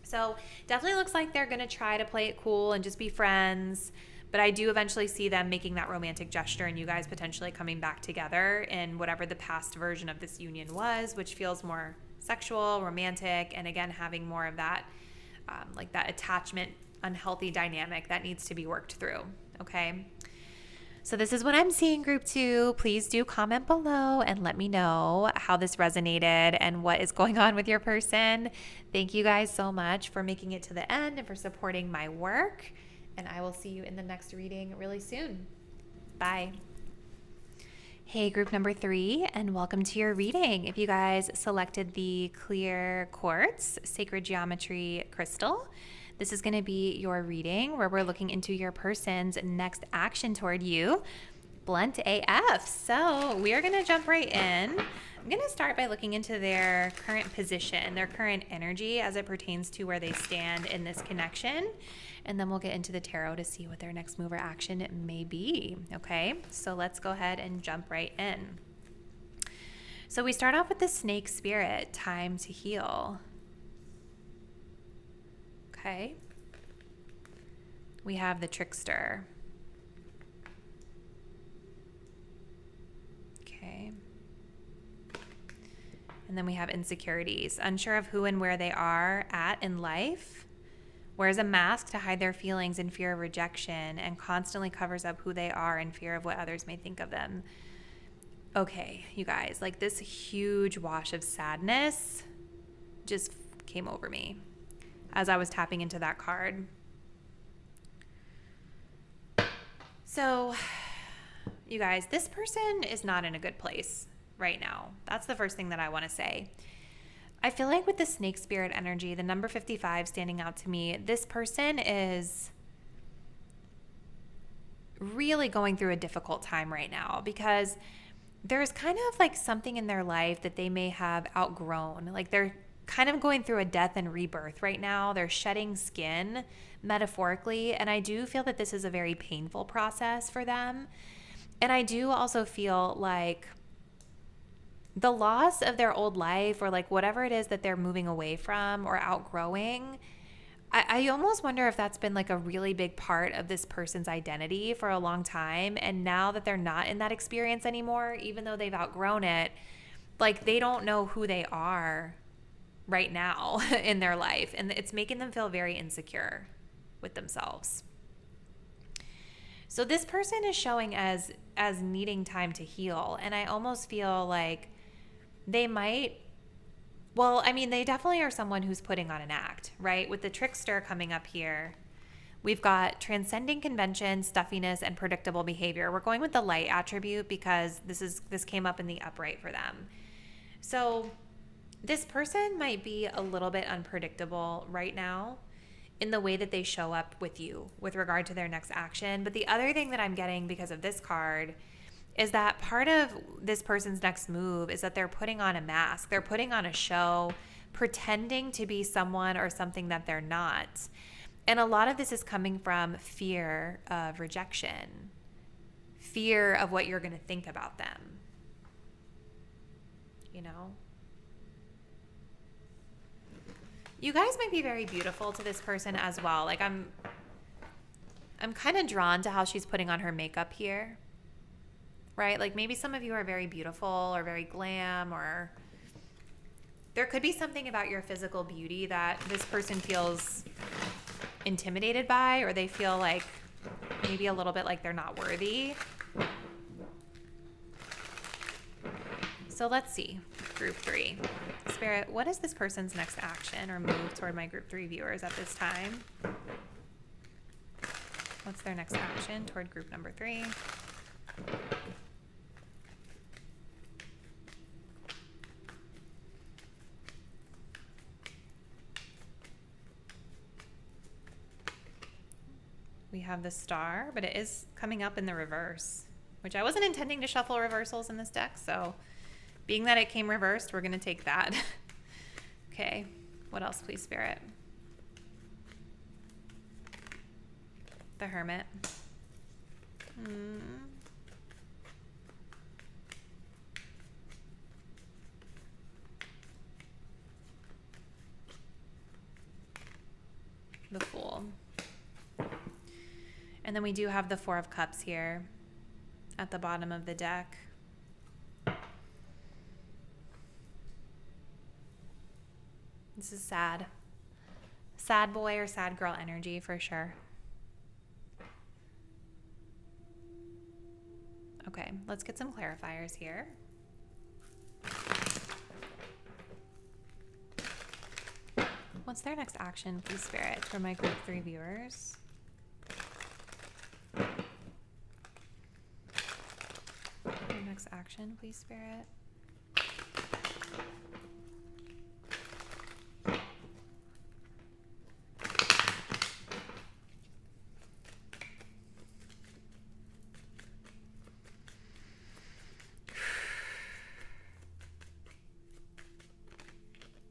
So definitely looks like they're going to try to play it cool and just be friends, but I do eventually see them making that romantic gesture and you guys potentially coming back together in whatever the past version of this union was, which feels more sexual, romantic, and again, having more of that, like that attachment, unhealthy dynamic that needs to be worked through, okay? So this is what I'm seeing, group 2. Please do comment below and let me know how this resonated and what is going on with your person. Thank you guys so much for making it to the end and for supporting my work. And I will see you in the next reading really soon. Bye. Hey, group number 3, and welcome to your reading. If you guys selected the clear quartz sacred geometry crystal, this is going to be your reading where we're looking into your person's next action toward you. Blunt AF. So we are going to jump right in. I'm going to start by looking into their current position, their current energy as it pertains to where they stand in this connection. And then we'll get into the tarot to see what their next move or action may be. Okay, so let's go ahead and jump right in. So we start off with the snake spirit, time to heal. Okay. We have the trickster. Okay. And then we have insecurities, unsure of who and where they are at in life, wears a mask to hide their feelings in fear of rejection, and constantly covers up who they are in fear of what others may think of them. Okay, you guys, like this huge wash of sadness just came over me as I was tapping into that card. So, you guys, this person is not in a good place right now. That's the first thing that I want to say. I feel like with the snake spirit energy, the number 55 standing out to me, this person is really going through a difficult time right now because there's kind of like something in their life that they may have outgrown. Like kind of going through a death and rebirth right now. They're shedding skin metaphorically, and I do feel that this is a very painful process for them. And I do also feel like the loss of their old life, or like whatever it is that they're moving away from or outgrowing, I almost wonder if that's been like a really big part of this person's identity for a long time. And now that they're not in that experience anymore, even though they've outgrown it, like they don't know who they are right now in their life. And it's making them feel very insecure with themselves. So this person is showing as needing time to heal. And I almost feel like they might, well, I mean, they definitely are someone who's putting on an act, right? With the trickster coming up here, we've got transcending convention, stuffiness, and predictable behavior. We're going with the light attribute because this came up in the upright for them. So this person might be a little bit unpredictable right now in the way that they show up with you with regard to their next action. But the other thing that I'm getting because of this card is that part of this person's next move is that they're putting on a mask. They're putting on a show, pretending to be someone or something that they're not. And a lot of this is coming from fear of rejection, fear of what you're going to think about them. You know? You guys might be very beautiful to this person as well. Like I'm kind of drawn to how she's putting on her makeup here. Right? Like maybe some of you are very beautiful or very glam, or there could be something about your physical beauty that this person feels intimidated by, or they feel like maybe a little bit like they're not worthy. So let's see. Group 3. Spirit, what is this person's next action or move toward my group 3 viewers at this time? What's their next action toward group number 3? We have the star, but it is coming up in the reverse, which I wasn't intending to shuffle reversals in this deck. So being that it came reversed, we're going to take that. Okay. What else, please, Spirit? The Hermit. The Fool. And then we do have the 4 of Cups here at the bottom of the deck. This is sad. Sad boy or sad girl energy for sure. Okay, let's get some clarifiers here. What's their next action, please, Spirit, for my group 3 viewers? Their next action, please, Spirit.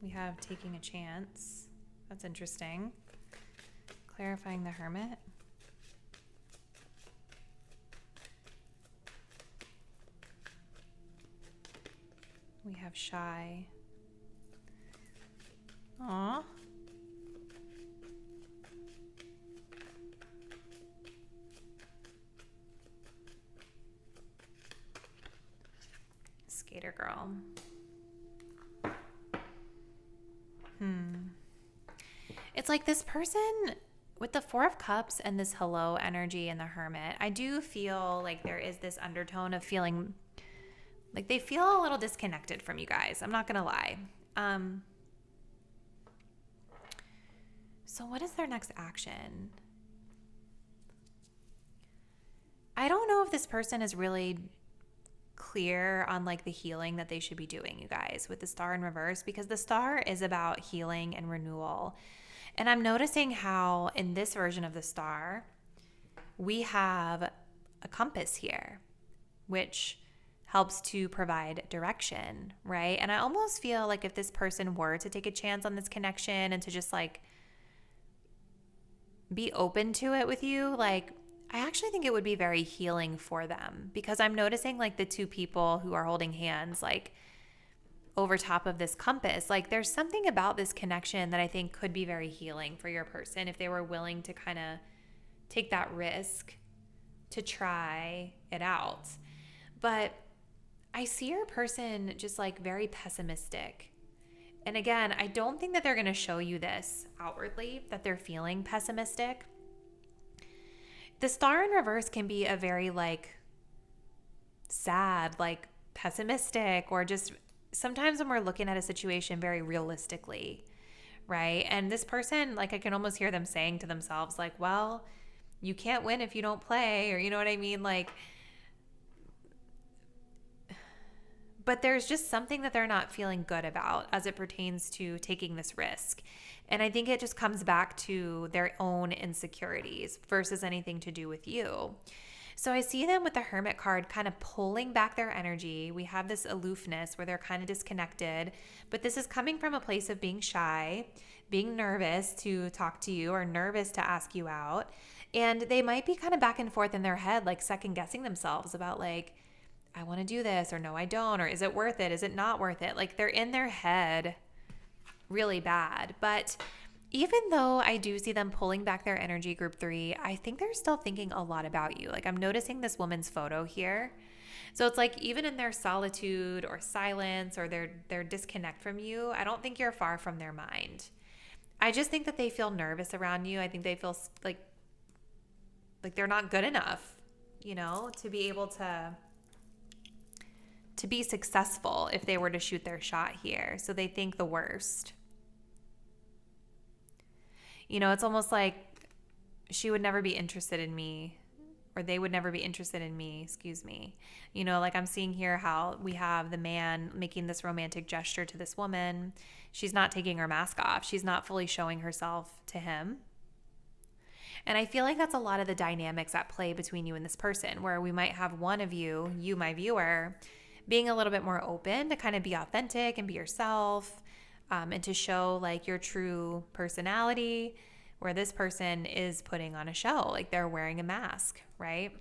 We have taking a chance. That's interesting. Clarifying the Hermit. We have shy. Aw. Skater girl. It's like this person with the 4 of Cups and this hello energy and the Hermit. I do feel like there is this undertone of feeling like they feel a little disconnected from you guys. I'm not going to lie. So what is their next action? I don't know if this person is really clear on like the healing that they should be doing, you guys, with the star in reverse, because the star is about healing and renewal. And I'm noticing how in this version of the star, we have a compass here, which helps to provide direction, right? And I almost feel like if this person were to take a chance on this connection and to just like be open to it with you, like I actually think it would be very healing for them, because I'm noticing like the two people who are holding hands like over top of this compass, like there's something about this connection that I think could be very healing for your person if they were willing to kind of take that risk to try it out. But I see your person just like very pessimistic. And again, I don't think that they're going to show you this outwardly, that they're feeling pessimistic. The star in reverse can be a very like sad, like pessimistic, or just sometimes when we're looking at a situation very realistically, right? And this person, like I can almost hear them saying to themselves like, well, you can't win if you don't play, or you know what I mean? Like, but there's just something that they're not feeling good about as it pertains to taking this risk. And I think it just comes back to their own insecurities versus anything to do with you. So I see them with the Hermit card kind of pulling back their energy. We have this aloofness where they're kind of disconnected, but this is coming from a place of being shy, being nervous to talk to you or nervous to ask you out. And they might be kind of back and forth in their head, like second guessing themselves about like, I want to do this, or no, I don't, or is it worth it? Is it not worth it? Like they're in their head really bad. But even though I do see them pulling back their energy, group 3, I think they're still thinking a lot about you. Like I'm noticing this woman's photo here. So it's like even in their solitude or silence or their disconnect from you, I don't think you're far from their mind. I just think that they feel nervous around you. I think they feel like they're not good enough, you know, to be able to be successful if they were to shoot their shot here. So they think the worst. You know, it's almost like she would never be interested in me, or they would never be interested in me, excuse me. You know, like I'm seeing here how we have the man making this romantic gesture to this woman. She's not taking her mask off. She's not fully showing herself to him. And I feel like that's a lot of the dynamics at play between you and this person, where we might have one of you, my viewer, being a little bit more open to kind of be authentic and be yourself, and to show like your true personality, where this person is putting on a show, like they're wearing a mask, right?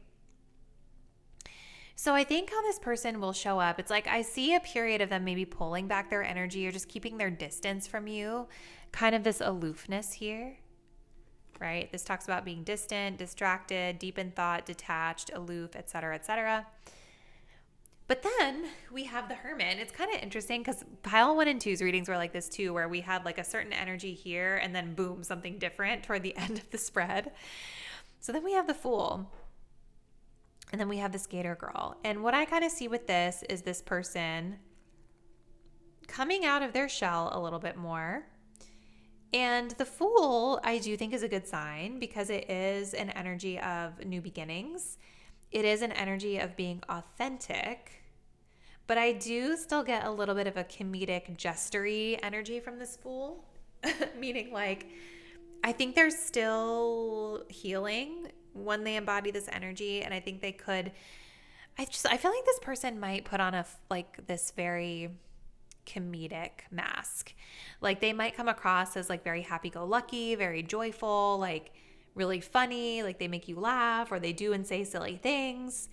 So I think how this person will show up, it's like I see a period of them maybe pulling back their energy or just keeping their distance from you, kind of this aloofness here, right? This talks about being distant, distracted, deep in thought, detached, aloof, etc., etc. But then we have the Hermit. It's kind of interesting because pile 1 and 2's readings were like this too, where we had like a certain energy here and then boom, something different toward the end of the spread. So then we have the Fool, and then we have the Skater Girl. And what I kind of see with this is this person coming out of their shell a little bit more. And the Fool, I do think, is a good sign because it is an energy of new beginnings. It is an energy of being authentic, but I do still get a little bit of a comedic, jestery energy from this Fool, meaning like I think they're still healing when they embody this energy, and I think they could. I feel like this person might put on this very comedic mask. Like they might come across as like very happy-go-lucky, very joyful, like really funny, like they make you laugh, or they do and say silly things.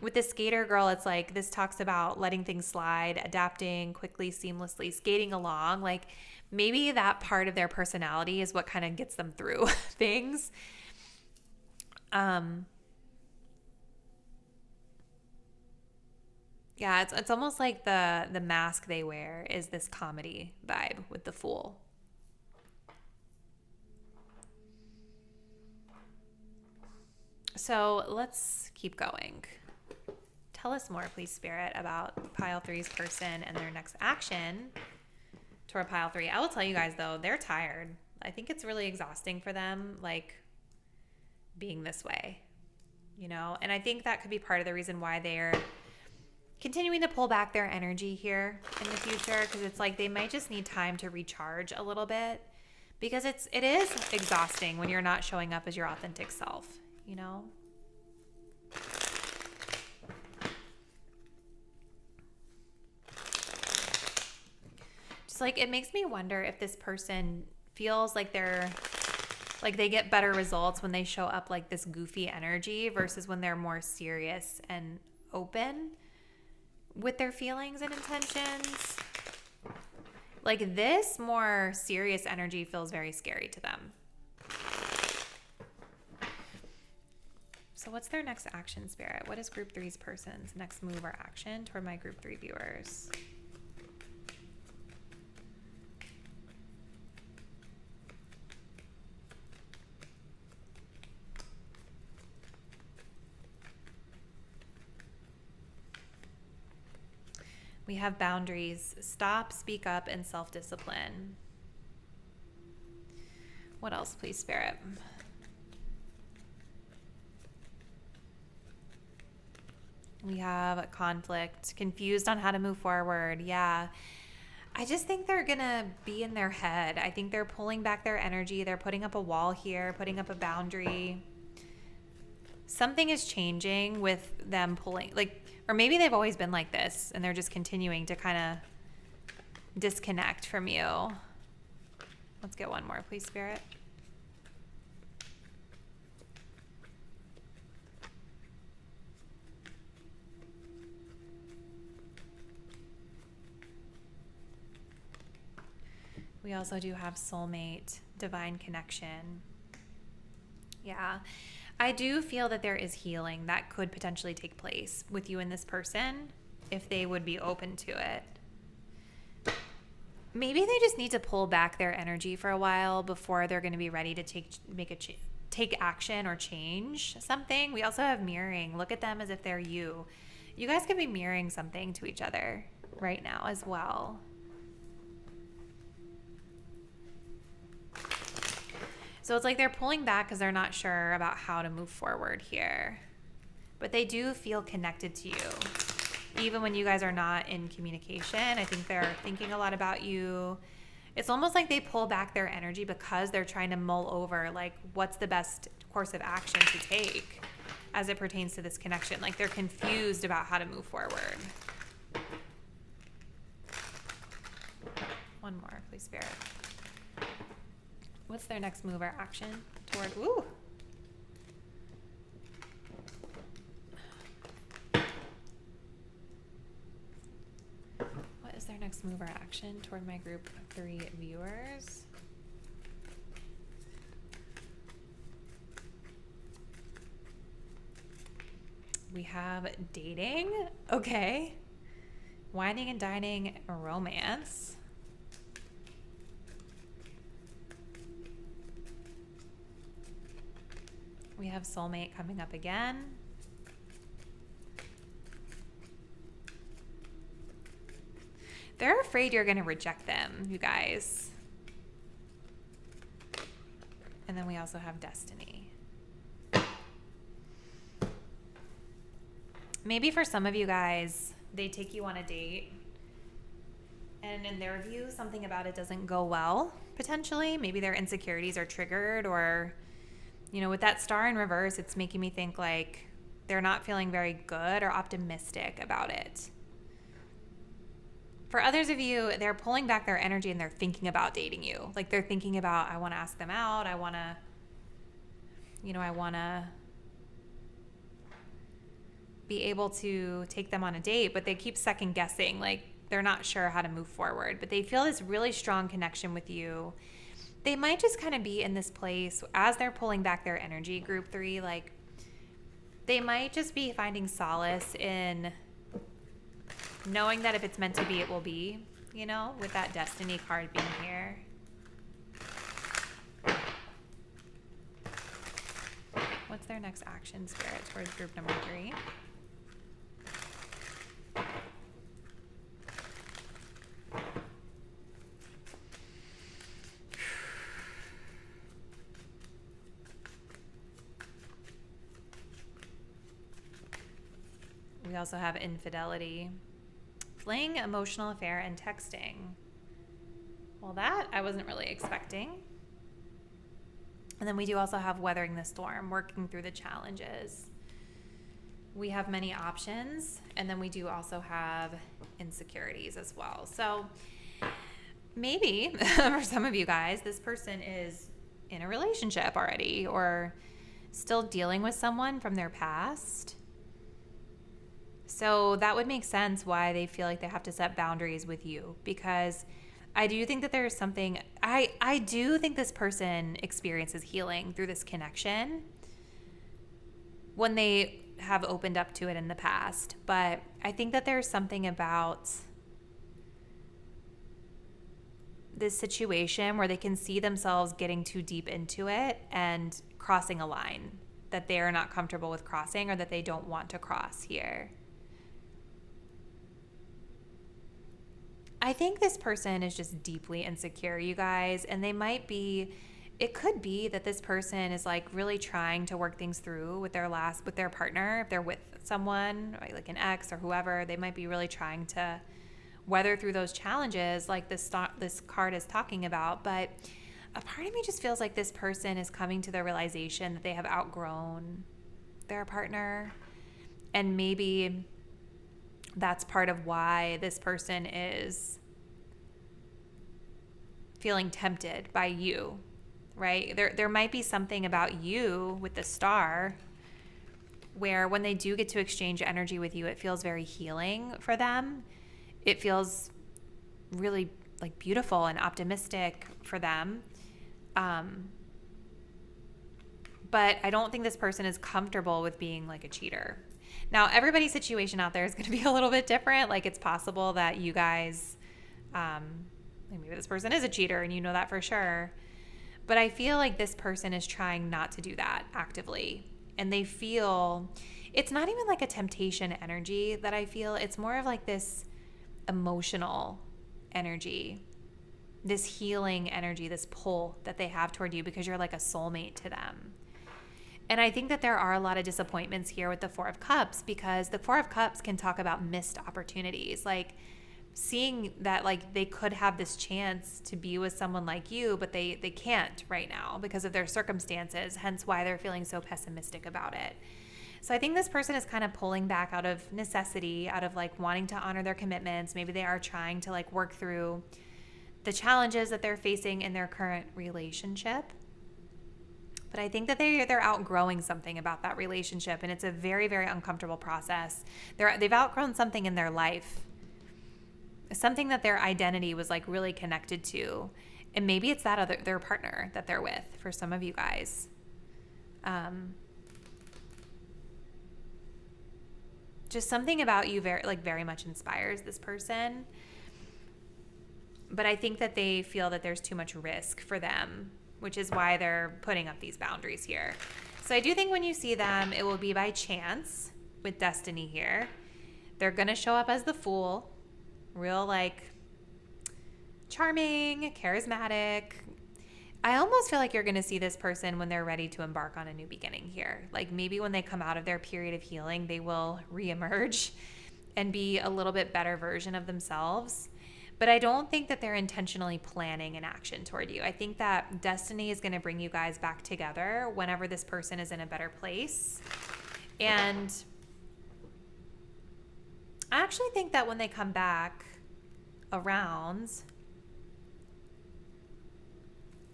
With the Skater Girl, it's like this talks about letting things slide, adapting quickly, seamlessly, skating along. Like maybe that part of their personality is what kind of gets them through things. Yeah, it's almost like the mask they wear is this comedy vibe with the Fool. So let's keep going. Tell us more, please, Spirit, about pile 3's person and their next action toward pile 3. I will tell you guys, though, they're tired. I think it's really exhausting for them, like, being this way, you know? And I think that could be part of the reason why they're continuing to pull back their energy here in the future, because it's like they might just need time to recharge a little bit, because it is exhausting when you're not showing up as your authentic self. You know? So like, it makes me wonder if this person feels like they get better results when they show up like this goofy energy versus when they're more serious and open with their feelings and intentions. Like, this more serious energy feels very scary to them. So what's their next action, Spirit? What is group 3's person's next move or action toward my group 3 viewers? We have boundaries, stop, speak up, and self-discipline. What else, please, Spirit? We have conflict, confused on how to move forward. Yeah. I just think they're going to be in their head. I think they're pulling back their energy. They're putting up a wall here, putting up a boundary. Something is changing with them pulling, like, or maybe they've always been like this and they're just continuing to kind of disconnect from you. Let's get one more, please, Spirit. We also do have soulmate, divine connection. Yeah. I do feel that there is healing that could potentially take place with you and this person if they would be open to it. Maybe they just need to pull back their energy for a while before they're going to be ready to take action or change something. We also have mirroring. Look at them as if they're you. You guys could be mirroring something to each other right now as well. So it's like they're pulling back because they're not sure about how to move forward here. But they do feel connected to you. Even when you guys are not in communication, I think they're thinking a lot about you. It's almost like they pull back their energy because they're trying to mull over, like, what's the best course of action to take as it pertains to this connection. Like, they're confused about how to move forward. One more, please, Spirit. What's their next move or action toward, ooh. What is their next move or action toward my group 3 viewers? We have dating. Okay. Whining and dining romance. We have soulmate coming up again. They're afraid you're going to reject them, you guys. And then we also have destiny. Maybe for some of you guys, they take you on a date and in their view, something about it doesn't go well, potentially. Maybe their insecurities are triggered, or, you know, with that star in reverse, it's making me think like they're not feeling very good or optimistic about it. For others of you, they're pulling back their energy and they're thinking about dating you. Like, they're thinking about, I want to ask them out. I want to be able to take them on a date, but they keep second guessing. Like, they're not sure how to move forward, but they feel this really strong connection with you. They might just kind of be in this place as they're pulling back their energy, group 3, like they might just be finding solace in knowing that if it's meant to be, it will be, you know, with that destiny card being here. What's their next action, Spirit, towards group number 3? We also have infidelity, fling, emotional affair, and texting. Well, that I wasn't really expecting. And then we do also have weathering the storm, working through the challenges. We have many options, and then we do also have insecurities as well. So maybe for some of you guys, this person is in a relationship already or still dealing with someone from their past. So that would make sense why they feel like they have to set boundaries with you, because I do think that there's something, I do think this person experiences healing through this connection when they have opened up to it in the past. But I think that there's something about this situation where they can see themselves getting too deep into it and crossing a line that they are not comfortable with crossing, or that they don't want to cross here. I think this person is just deeply insecure, you guys, and it could be that this person is like really trying to work things through with their partner. If they're with someone, right, like an ex or whoever, they might be really trying to weather through those challenges like this card is talking about. But a part of me just feels like this person is coming to the realization that they have outgrown their partner, and maybe that's part of why this person is feeling tempted by you, right? There might be something about you with the star where when they do get to exchange energy with you, it feels very healing for them. It feels really like beautiful and optimistic for them. But I don't think this person is comfortable with being like a cheater. Now, everybody's situation out there is going to be a little bit different. Like, it's possible that you guys, maybe this person is a cheater and you know that for sure. But I feel like this person is trying not to do that actively. And they feel, it's not even like a temptation energy that I feel. It's more of like this emotional energy, this healing energy, this pull that they have toward you because you're like a soulmate to them. And I think that there are a lot of disappointments here with the Four of Cups, because the Four of Cups can talk about missed opportunities, like seeing that like they could have this chance to be with someone like you, but they can't right now because of their circumstances, hence why they're feeling so pessimistic about it. So I think this person is kind of pulling back out of necessity, out of like wanting to honor their commitments. Maybe they are trying to like work through the challenges that they're facing in their current relationship. But I think that they're outgrowing something about that relationship, and it's a very, very uncomfortable process. They've outgrown something in their life, something that their identity was like really connected to, and maybe it's their partner that they're with. For some of you guys, just something about you very much inspires this person. But I think that they feel that there's too much risk for them, which is why they're putting up these boundaries here. So I do think when you see them, it will be by chance with destiny here. They're going to show up as the Fool, real like charming, charismatic. I almost feel like you're going to see this person when they're ready to embark on a new beginning here. Like maybe when they come out of their period of healing, they will reemerge and be a little bit better version of themselves. But I don't think that they're intentionally planning an action toward you. I think that destiny is going to bring you guys back together whenever this person is in a better place. And I actually think that when they come back around,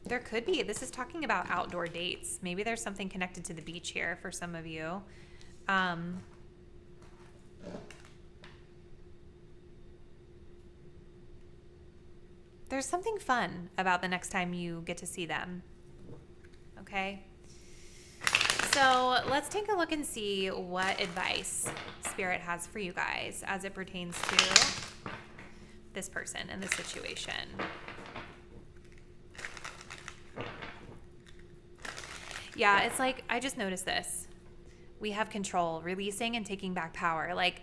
there could be, this is talking about outdoor dates. Maybe there's something connected to the beach here for some of you. There's something fun about the next time you get to see them. Okay? So let's take a look and see what advice Spirit has for you guys as it pertains to this person and this situation. Yeah, it's like, I just noticed this. We have control, releasing and taking back power. Like,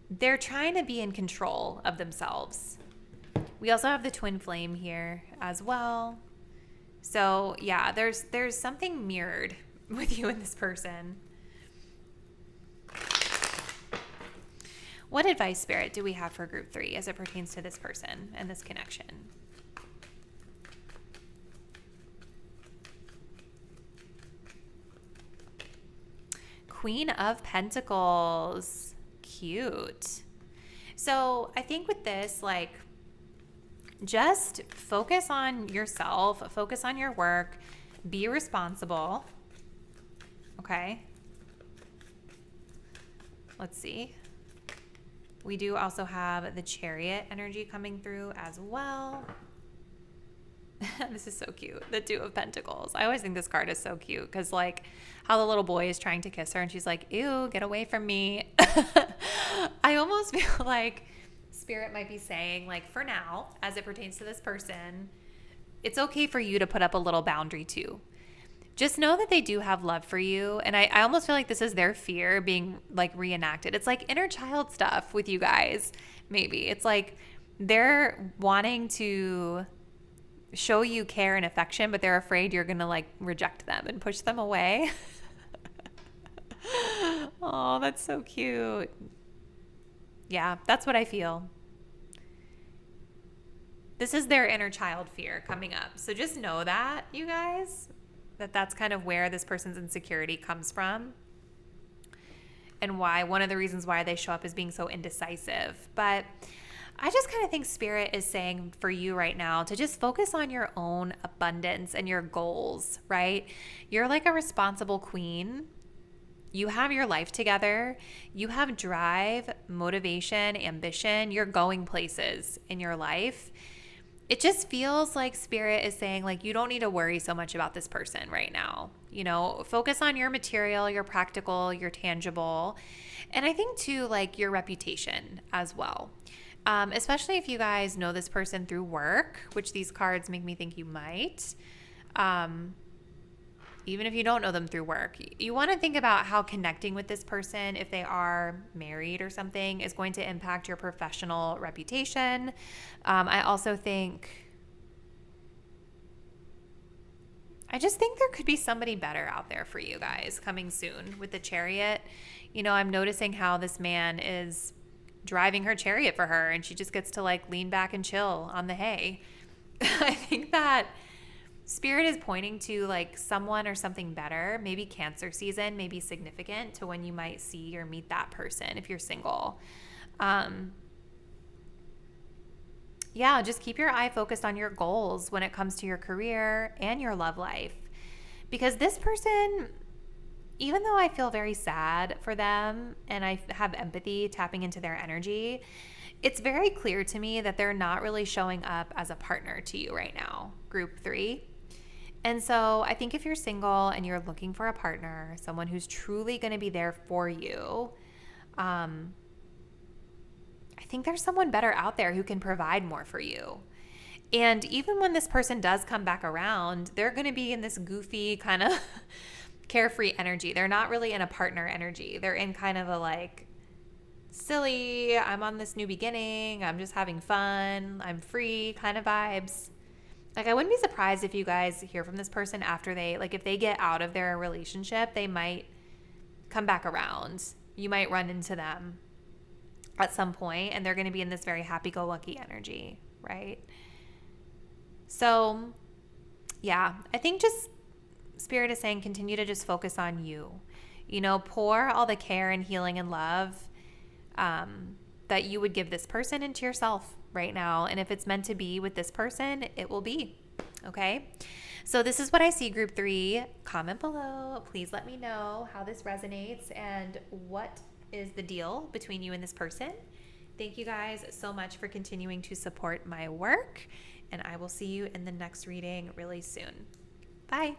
they're trying to be in control of themselves. We also have the twin flame here as well. So yeah, there's something mirrored with you and this person. What advice, Spirit, do we have for group 3 as it pertains to this person and this connection? Queen of Pentacles. Cute. So I think with this, like, just focus on yourself, focus on your work, be responsible. Okay. Let's see. We do also have the Chariot energy coming through as well. This is so cute. The Two of Pentacles. I always think this card is so cute because like how the little boy is trying to kiss her and she's like, ew, get away from me. I almost feel like Spirit might be saying like for now, as it pertains to this person, it's okay for you to put up a little boundary too. Just know that they do have love for you. And I almost feel like this is their fear being like reenacted. It's like inner child stuff with you guys, maybe. It's like they're wanting to show you care and affection, but they're afraid you're going to like reject them and push them away. Oh, that's so cute. Yeah, that's what I feel. This is their inner child fear coming up. So just know that, you guys, that that's kind of where this person's insecurity comes from and why one of the reasons why they show up is being so indecisive. But I just kind of think Spirit is saying for you right now to just focus on your own abundance and your goals, right? You're like a responsible queen. You have your life together. You have drive, motivation, ambition. You're going places in your life. It just feels like Spirit is saying like you don't need to worry so much about this person right now. You know, focus on your material, your practical, your tangible. And I think too like your reputation as well. Especially if you guys know this person through work, which these cards make me think you might. Even if you don't know them through work, you want to think about how connecting with this person, if they are married or something, is going to impact your professional reputation. I just think there could be somebody better out there for you guys coming soon with the Chariot. You know, I'm noticing how this man is driving her chariot for her and she just gets to like lean back and chill on the hay. I think that Spirit is pointing to like someone or something better, maybe Cancer season, maybe significant to when you might see or meet that person if you're single. Yeah, just keep your eye focused on your goals when it comes to your career and your love life. Because this person, even though I feel very sad for them and I have empathy tapping into their energy, it's very clear to me that they're not really showing up as a partner to you right now, group 3. And so I think if you're single and you're looking for a partner, someone who's truly going to be there for you, I think there's someone better out there who can provide more for you. And even when this person does come back around, they're going to be in this goofy kind of carefree energy. They're not really in a partner energy. They're in kind of a like silly, I'm on this new beginning, I'm just having fun, I'm free kind of vibes. Like I wouldn't be surprised if you guys hear from this person after they, like if they get out of their relationship, they might come back around. You might run into them at some point and they're going to be in this very happy-go-lucky energy, right? So yeah, I think just Spirit is saying continue to just focus on you. You know, pour all the care and healing and love that you would give this person into yourself right now. And if it's meant to be with this person, it will be. Okay? So this is what I see, group 3. Comment below. Please let me know how this resonates and what is the deal between you and this person. Thank you guys so much for continuing to support my work. And I will see you in the next reading really soon. Bye.